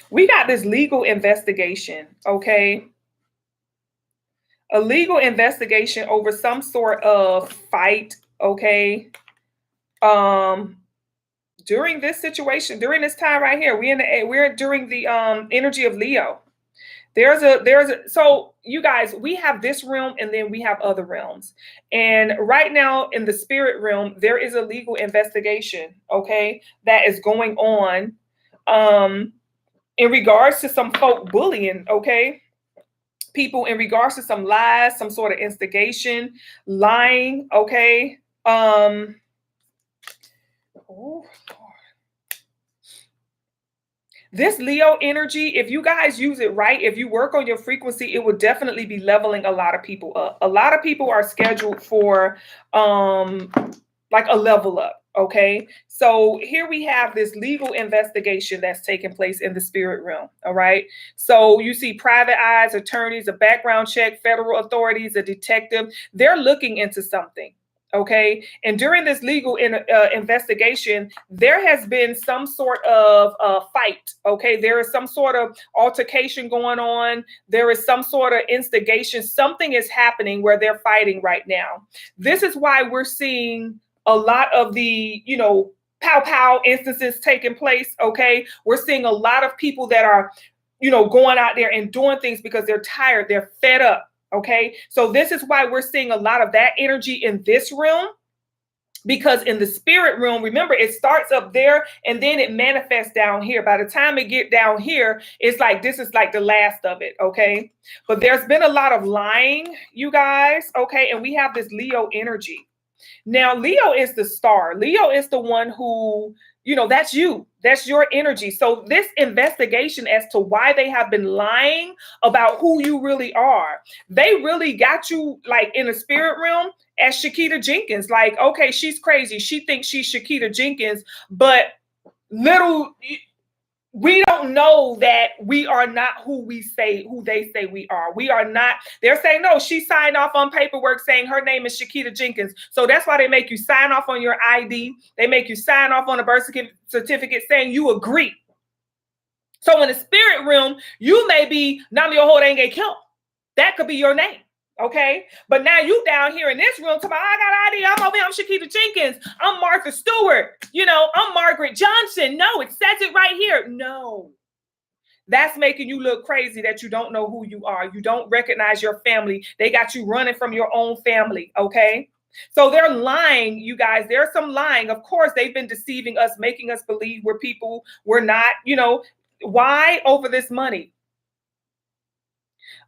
We got this legal investigation, okay? A legal investigation over some sort of fight, okay? During this situation, during this time right here, we're during the energy of Leo. So you guys, we have this realm and then we have other realms. And right now in the spirit realm, there is a legal investigation, okay, that is going on in regards to some folk bullying, okay? People in regards to some lies, some sort of instigation, lying, okay? This Leo energy, if you guys use it right, if you work on your frequency, it will definitely be leveling a lot of people up. A lot of people are scheduled for like a level up. Okay, so here we have this legal investigation that's taking place in the spirit realm. All right, so you see private eyes, attorneys, a background check, federal authorities, a detective. They're looking into something. Okay, and during this legal investigation, there has been some sort of fight. Okay, there is some sort of altercation going on. There is some sort of instigation. Something is happening where they're fighting right now. This is why we're seeing a lot of the, pow instances taking place. Okay, we're seeing a lot of people that are, going out there and doing things because they're tired, they're fed up. Okay, so this is why we're seeing a lot of that energy in this realm, because in the spirit realm, remember, it starts up there and then it manifests down here. By the time it get down here, it's like this is like the last of it. Okay, but there's been a lot of lying, you guys. Okay, and we have this Leo energy. Now, Leo is the star. Leo is the one who, that's you. That's your energy. So this investigation as to why they have been lying about who you really are, they really got you like in the spirit realm as Shakita Jenkins. Like, okay, she's crazy. She thinks she's Shakita Jenkins, but we don't know that we are not who they say we are. We are not. They're saying, no, she signed off on paperwork saying her name is Shakita Jenkins. So that's why they make you sign off on your ID. They make you sign off on a birth certificate saying you agree. So in the spirit realm, you may be Namyo Horenge Kyo. That could be your name. Okay, but now you down here in this room, I got ID. I'm over here. I'm Shakita Jenkins. I'm Martha Stewart. I'm Margaret Johnson. No, it says it right here. No, that's making you look crazy that you don't know who you are. You don't recognize your family. They got you running from your own family. Okay, so they're lying, you guys. There's some lying. Of course, they've been deceiving us, making us believe we're people we're not. Why? Over this money.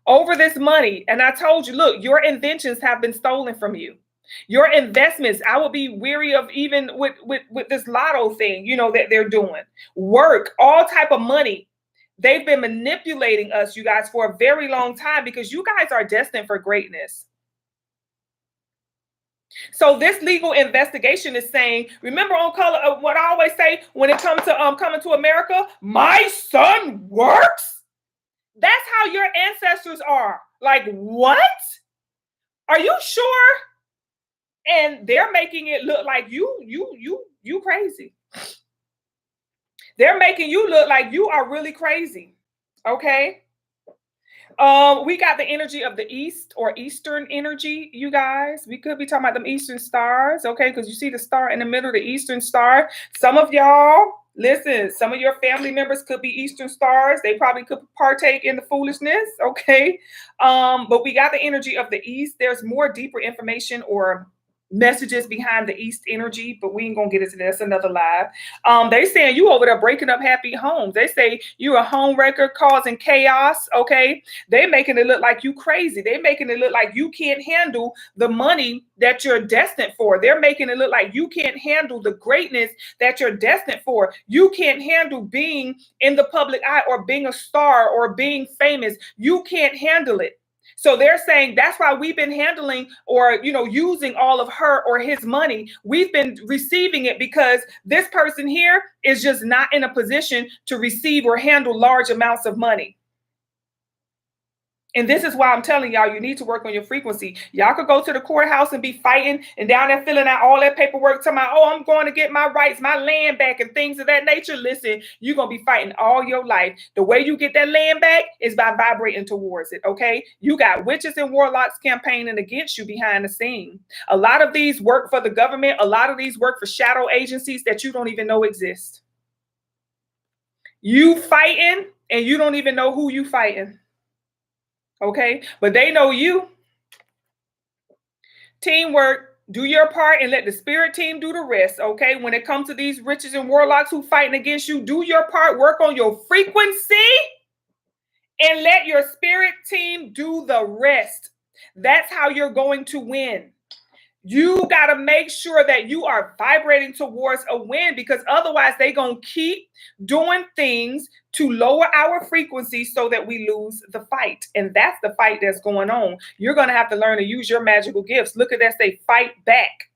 Over this money. And I told you, look, your inventions have been stolen from you. Your investments, I would be weary of even with this lotto thing, that they're doing. Work, all type of money. They've been manipulating us, you guys, for a very long time because you guys are destined for greatness. So this legal investigation is saying, remember on color, what I always say when it comes to coming to America, my son works. That's how your ancestors are. Like, what? Are you sure? And they're making it look like you crazy. They're making you look like you are really crazy. Okay. We got the energy of the East or Eastern energy, you guys. We could be talking about them Eastern stars, okay? Because you see the star in the middle, the Eastern star. Some of y'all, listen, some of your family members could be Eastern stars. They probably could partake in the foolishness, okay? But we got the energy of the East. There's more deeper information or messages behind the East energy, but we ain't gonna get into this. Another live. They saying you over there breaking up happy homes. They say you're a home wrecker causing chaos. Okay, they making it look like you crazy. They making it look like you can't handle the money that you're destined for. They're making it look like you can't handle the greatness that you're destined for. You can't handle being in the public eye or being a star or being famous. You can't handle it. So they're saying that's why we've been handling or, using all of her or his money. We've been receiving it because this person here is just not in a position to receive or handle large amounts of money. And this is why I'm telling y'all, you need to work on your frequency. Y'all could go to the courthouse and be fighting and down there filling out all that paperwork, talking about, oh, I'm going to get my rights, my land back and things of that nature. Listen, you're going to be fighting all your life. The way you get that land back is by vibrating towards it, okay? You got witches and warlocks campaigning against you behind the scene. A lot of these work for the government. A lot of these work for shadow agencies that you don't even know exist. You fighting and you don't even know who you fighting. Okay, but they know you. Teamwork, do your part and let the spirit team do the rest. Okay, when it comes to these witches and warlocks who fighting against you, do your part, work on your frequency, and let your spirit team do the rest. That's how you're going to win. You got to make sure that you are vibrating towards a win, because otherwise they're going to keep doing things to lower our frequency so that we lose the fight. And that's the fight that's going on. You're going to have to learn to use your magical gifts. Look at that, say fight back.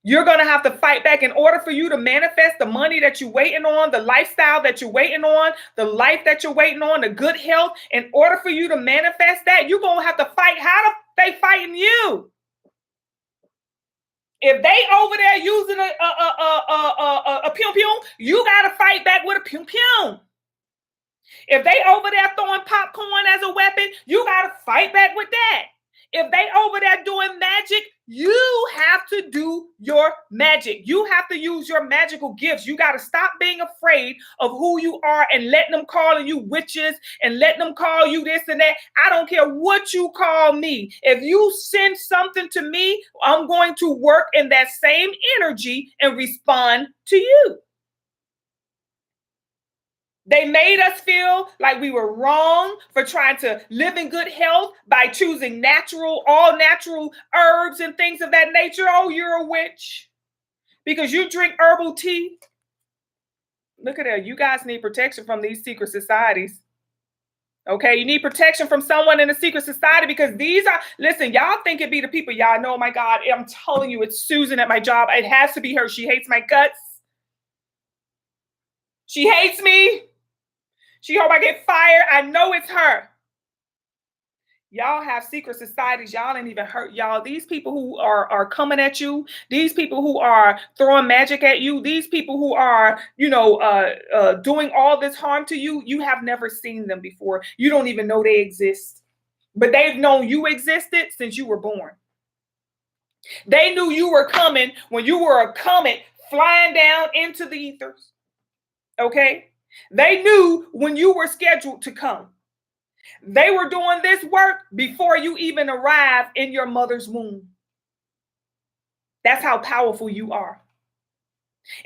You're going to have to fight back in order for you to manifest the money that you're waiting on, the lifestyle that you're waiting on, the life that you're waiting on, the good health. In order for you to manifest that, you're going to have to fight. How they fighting you? If they over there using a pium pium, you gotta fight back with a pium pium. If they over there throwing popcorn as a weapon, you gotta fight back with that. If they over there doing magic, you have to do your magic. You have to use your magical gifts. You got to stop being afraid of who you are and letting them calling you witches and letting them call you this and that. I don't care what you call me. If you send something to me, I'm going to work in that same energy and respond to you. They made us feel like we were wrong for trying to live in good health by choosing all natural herbs and things of that nature. Oh, you're a witch because you drink herbal tea. Look at that. You guys need protection from these secret societies. Okay, you need protection from someone in a secret society, because these are, listen, y'all think it be the people y'all know. Oh my God, I'm telling you, it's Susan at my job. It has to be her. She hates my guts. She hates me. She hope I get fired. I know it's her. Y'all have secret societies. Y'all ain't even hurt y'all. These people who are coming at you, these people who are throwing magic at you, these people who are, doing all this harm to you, you have never seen them before. You don't even know they exist. But they've known you existed since you were born. They knew you were coming when you were a comet flying down into the ethers. Okay? They knew when you were scheduled to come. They were doing this work before you even arrived in your mother's womb. That's how powerful you are.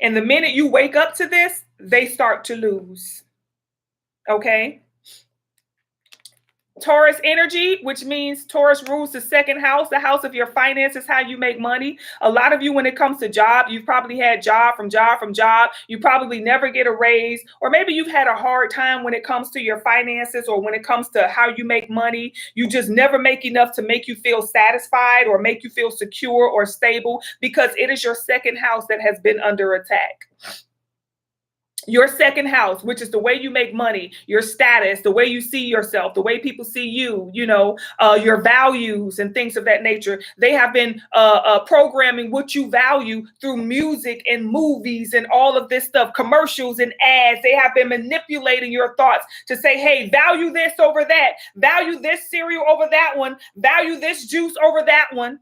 And the minute you wake up to this, they start to lose. Okay? Taurus energy, which means Taurus rules the second house, the house of your finances, how you make money. A lot of you, when it comes to job, you've probably had job from job. You probably never get a raise, or maybe you've had a hard time when it comes to your finances, or when it comes to how you make money. You just never make enough to make you feel satisfied or make you feel secure or stable, because it is your second house that has been under attack. Your second house, which is the way you make money, your status, the way you see yourself, the way people see you, your values and things of that nature. They have been programming what you value through music and movies and all of this stuff, commercials and ads. They have been manipulating your thoughts to say, hey, value this over that, value this cereal over that one, value this juice over that one.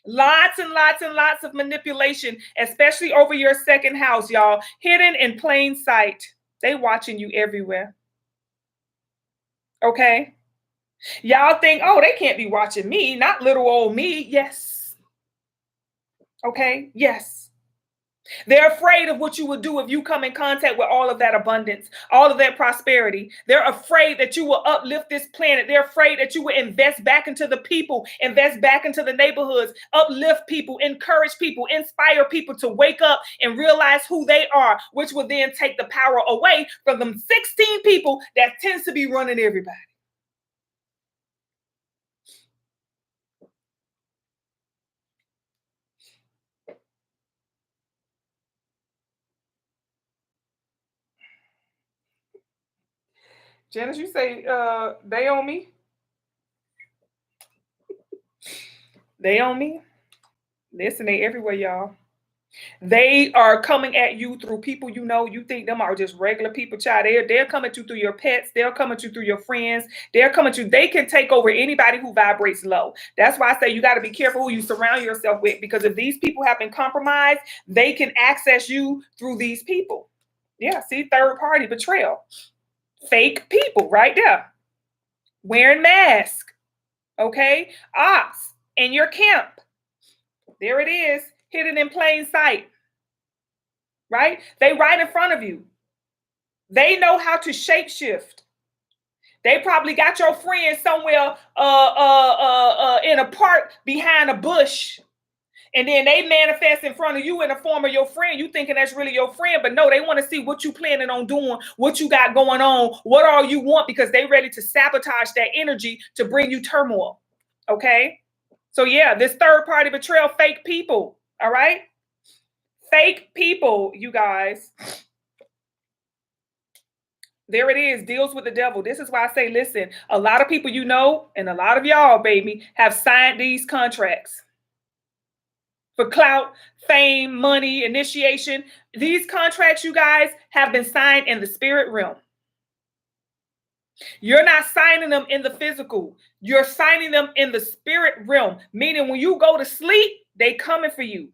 Lots and lots and lots of manipulation, especially over your second house, y'all. Hidden in plain sight. They watching you everywhere. Okay? Y'all think, oh, they can't be watching me, not little old me. Yes. Okay. Yes. They're afraid of what you will do if you come in contact with all of that abundance, all of that prosperity. They're afraid that you will uplift this planet. They're afraid that you will invest back into the people, invest back into the neighborhoods, uplift people, encourage people, inspire people to wake up and realize who they are, which will then take the power away from them 16 people that tends to be running everybody. Janice, you say they on me? They on me? Listen, they everywhere, y'all. They are coming at you through people you know. You think them are just regular people, child. They're coming at you through your pets. They're coming at you through your friends. They're coming at you. They can take over anybody who vibrates low. That's why I say you got to be careful who you surround yourself with, because if these people have been compromised, they can access you through these people. Yeah, see, third party betrayal. Fake people right there. Wearing masks. Okay? Ops in your camp. There it is, hidden in plain sight. Right? They right in front of you. They know how to shapeshift. They probably got your friend somewhere in a park behind a bush. And then they manifest in front of you in the form of your friend. You thinking that's really your friend, but no, they want to see what you planning on doing, what you got going on, what all you want, because they ready to sabotage that energy to bring you turmoil. Okay? So yeah, this third party betrayal, fake people. All right? Fake people, you guys. There it is, deals with the devil. This is why I say, listen, a lot of people you know, and a lot of y'all, baby, have signed these contracts for clout, fame, money, initiation. These contracts, you guys, have been signed in the spirit realm. You're not signing them in the physical. You're signing them in the spirit realm, meaning when you go to sleep, they coming for you.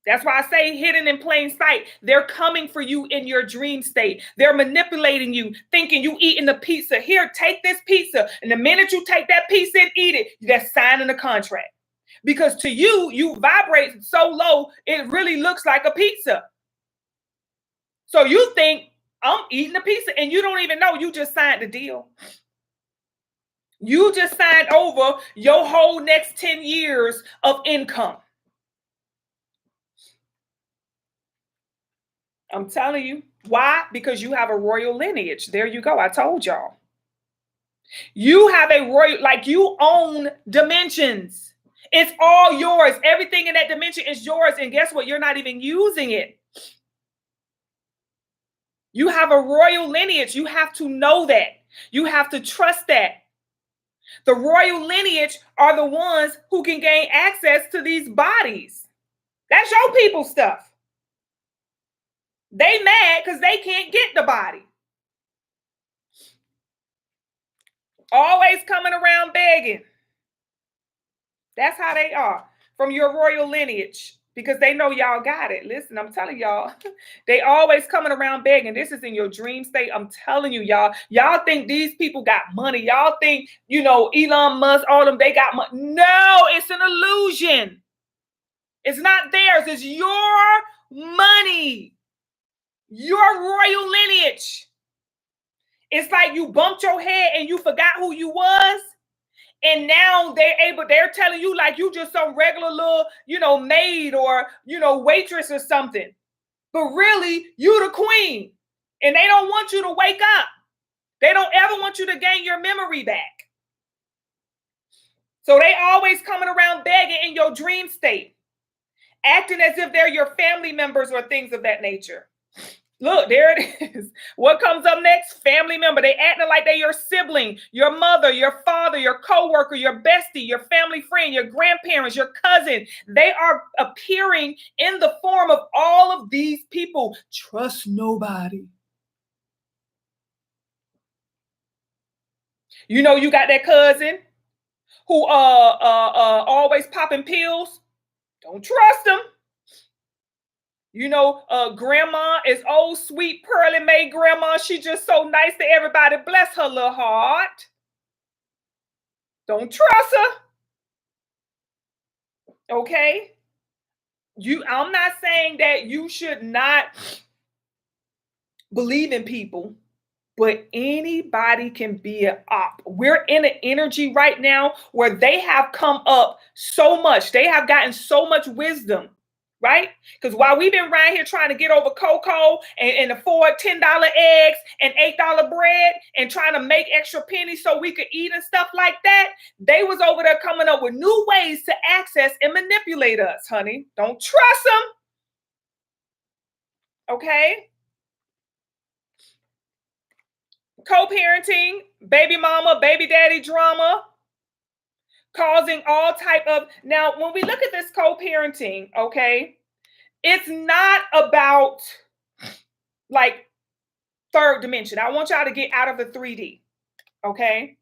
That's why I say hidden in plain sight. They're coming for you in your dream state. They're manipulating you, thinking you eating the pizza. Here, take this pizza. And the minute you take that pizza and eat it, that's signing a contract. Because to you, you vibrate so low, it really looks like a pizza. So you think, I'm eating a pizza, and you don't even know you just signed the deal. You just signed over your whole next 10 years of income. I'm telling you. Why? Because you have a royal lineage. There you go. I told y'all. You have a royal, like you own dimensions. It's all yours. Everything in that dimension is yours. And guess what? You're not even using it. You have a royal lineage. You have to know that. You have to trust that. The royal lineage are the ones who can gain access to these bodies. That's your people stuff. They mad because they can't get the body. Always coming around begging. That's how they are, from your royal lineage, because they know y'all got it. Listen, I'm telling y'all, they always coming around begging. This is in your dream state. I'm telling you, y'all. Y'all think these people got money. Y'all think, you know, Elon Musk, all them, they got money. No, it's an illusion. It's not theirs. It's your money. Your royal lineage. It's like you bumped your head and you forgot who you was. And now they're telling you like you just some regular little, you know, maid or, you know, waitress or something. But really, you the queen. And they don't want you to wake up. They don't ever want you to gain your memory back. So they always coming around begging in your dream state, acting as if they're your family members or things of that nature. Look, there it is. What comes up next? Family member. They acting like they your sibling, your mother, your father, your coworker, your bestie, your family friend, your grandparents, your cousin. They are appearing in the form of all of these people. Trust nobody. You know, you got that cousin who always popping pills. Don't trust them. You know, grandma is old, sweet, pearly May grandma. She just so nice to everybody. Bless her little heart. Don't trust her. Okay? I'm not saying that you should not believe in people, but anybody can be an op. We're in an energy right now where they have come up so much. They have gotten so much wisdom, right? Because while we've been right here trying to get over cocoa and afford $10 eggs and $8 bread and trying to make extra pennies so we could eat and stuff like that, they was over there coming up with new ways to access and manipulate us, honey. Don't trust them. Okay? Co-parenting, baby mama, baby daddy drama, causing all type of. Now, when we look at this co-parenting, okay, it's not about like third dimension. I want y'all to get out of the 3D, okay?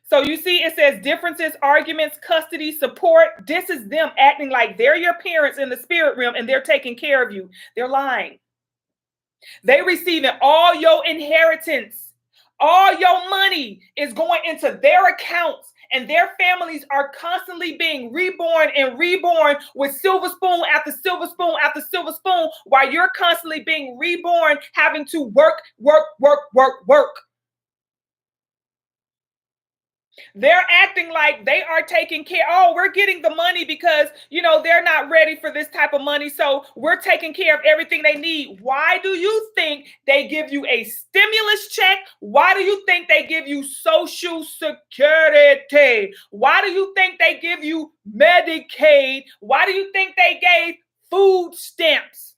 So you see it says differences, arguments, custody, support. This is them acting like they're your parents in the spirit realm and they're taking care of you. They're lying. They receiving all your inheritance. All your money is going into their accounts, and their families are constantly being reborn and reborn with silver spoon after silver spoon after silver spoon, while you're constantly being reborn, having to work. They're acting like they are taking care. Oh, we're getting the money because, they're not ready for this type of money. So we're taking care of everything they need. Why do you think they give you a stimulus check? Why do you think they give you Social Security? Why do you think they give you Medicaid? Why do you think they gave food stamps?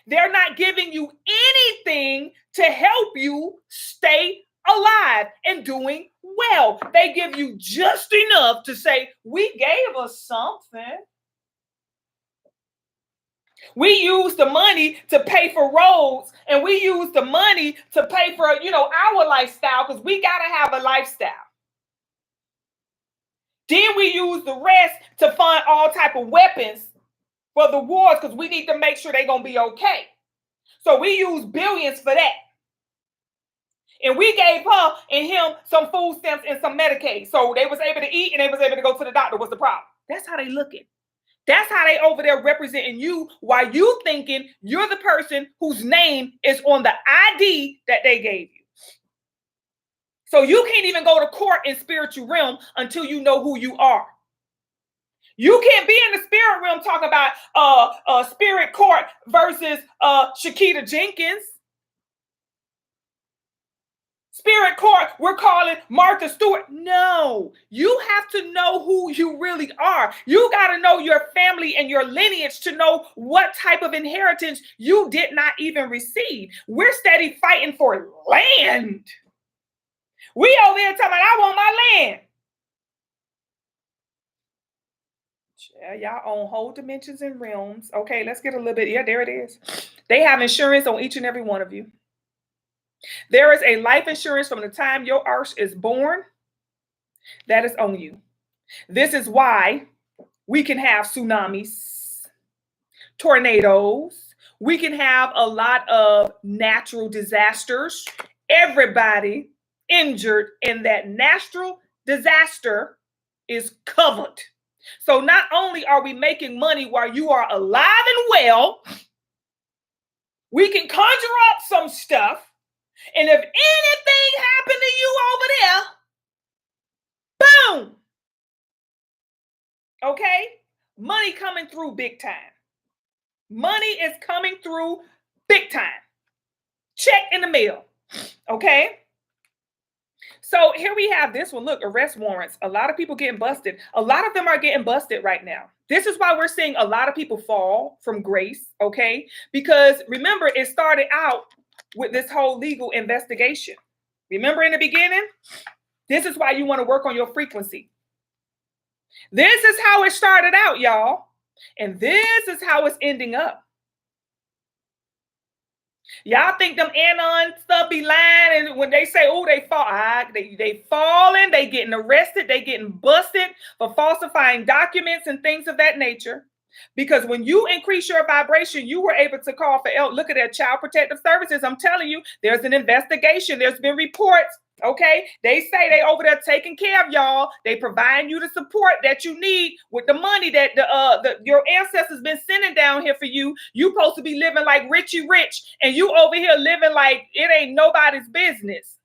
They're not giving you anything to help you stay alive and doing well. They give you just enough to say, we gave us something. We use the money to pay for roads, and we use the money to pay for, our lifestyle, because we got to have a lifestyle. Then we use the rest to fund all type of weapons for the wars, because we need to make sure they're going to be okay. So we use billions for that. And we gave her and him some food stamps and some Medicaid. So they was able to eat and they was able to go to the doctor. What's the problem? That's how they looking. That's how they over there representing you, while you thinking you're the person whose name is on the ID that they gave you. So you can't even go to court in spiritual realm until you know who you are. You can't be in the spirit realm talking about spirit court versus Shakita Jenkins. Spirit court, we're calling Martha Stewart. No, you have to know who you really are. You got to know your family and your lineage to know what type of inheritance you did not even receive. We're steady fighting for land. We over here talking about, I want my land. Yeah, y'all own whole dimensions and realms. Okay, let's get a little bit. Yeah, there it is. They have insurance on each and every one of you. There is a life insurance from the time your arch is born that is on you. This is why we can have tsunamis, tornadoes. We can have a lot of natural disasters. Everybody injured in that natural disaster is covered. So not only are we making money while you are alive and well, we can conjure up some stuff. And if anything happened to you over there, boom. Okay? Money coming through big time. Money is coming through big time. Check in the mail. Okay? So here we have this one. Look, arrest warrants. A lot of people getting busted. A lot of them are getting busted right now. This is why we're seeing a lot of people fall from grace. Okay? Because remember, it started out with this whole legal investigation. Remember in the beginning? This is why you want to work on your frequency. This is how it started out, y'all. And this is how it's ending up. Y'all think them anon stuff be lying, and when they say, oh, they fall, they falling, they getting arrested, they getting busted for falsifying documents and things of that nature. Because when you increase your vibration, you were able to call for help. Look at that, Child Protective Services. I'm telling you, there's an investigation. There's been reports Okay, they say they over there taking care of y'all. They providing you the support that you need with the money that your ancestors been sending down here for you. You supposed to be living like Richie Rich, and you over here living like it ain't nobody's business.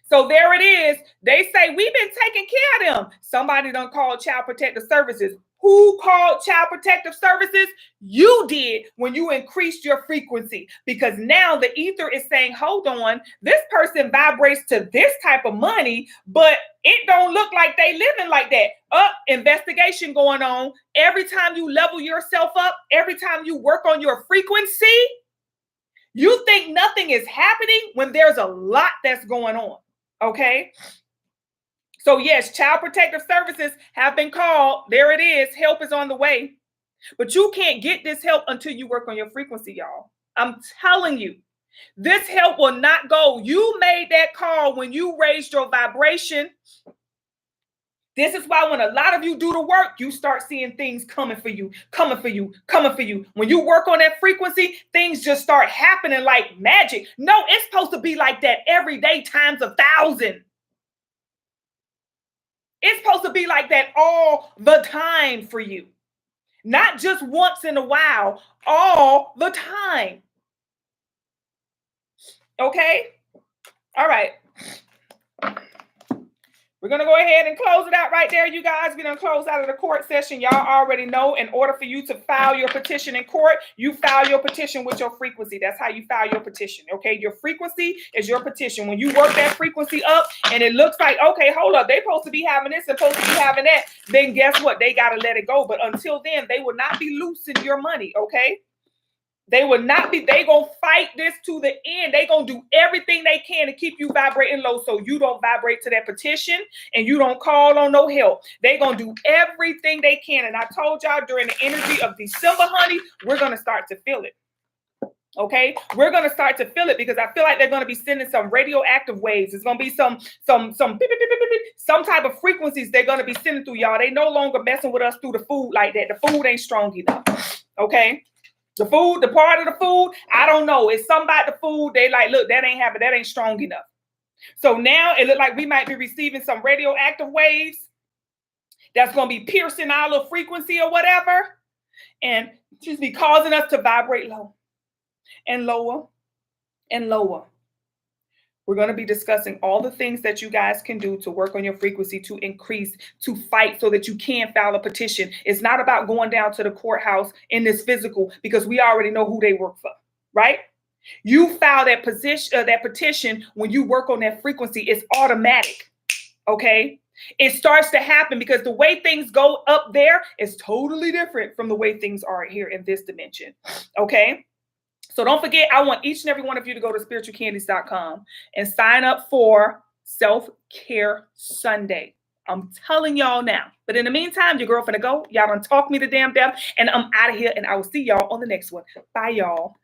So there it is. They say we've been taking care of them. Somebody done called Child Protective Services. Who called Child Protective Services? You did when you increased your frequency, because now the ether is saying, hold on, this person vibrates to this type of money, but it don't look like they living like that. Investigation going on. Every time you level yourself up, every time you work on your frequency, you think nothing is happening when there's a lot that's going on. Okay. So yes, Child Protective Services have been called. There it is. Help is on the way. But you can't get this help until you work on your frequency, y'all. I'm telling you, this help will not go. You made that call when you raised your vibration. This is why when a lot of you do the work, you start seeing things coming for you, coming for you, coming for you. When you work on that frequency, things just start happening like magic. No, it's supposed to be like that every day times 1,000. It's supposed to be like that all the time for you. Not just once in a while, all the time. Okay? All right. We're going to go ahead and close it out right there, you guys. We're going to close out of the court session. Y'all already know, in order for you to file your petition in court, you file your petition with your frequency. That's how you file your petition, okay? Your frequency is your petition. When you work that frequency up and it looks like, okay, hold up, they're supposed to be having this and supposed to be having that, then guess what? They got to let it go. But until then, they will not be loosing your money, okay? They will not be, they gonna fight this to the end. They gonna do everything they can to keep you vibrating low so you don't vibrate to that petition and you don't call on no help. They gonna do everything they can. And I told y'all during the energy of December, honey, we're gonna start to feel it. Okay, we're gonna start to feel it because I feel like they're gonna be sending some radioactive waves. It's gonna be some type of frequencies they're gonna be sending through y'all. They no longer messing with us through the food like that. The food ain't strong enough. Okay. The food, the part of the food, I don't know. It's something about the food. They like, look, that ain't happening. That ain't strong enough. So now it look like we might be receiving some radioactive waves that's going to be piercing our little frequency or whatever. And just be causing us to vibrate low and lower and lower. We're going to be discussing all the things that you guys can do to work on your frequency, to increase, to fight so that you can file a petition. It's not about going down to the courthouse in this physical, because we already know who they work for, right? You file that petition when you work on that frequency. It's automatic, okay? It starts to happen because the way things go up there is totally different from the way things are here in this dimension, okay? So don't forget, I want each and every one of you to go to spiritualcandies.com and sign up for Self-Care Sunday. I'm telling y'all now. But in the meantime, your girl finna go. Y'all done talk me to damn death, and I'm out of here, and I will see y'all on the next one. Bye, y'all.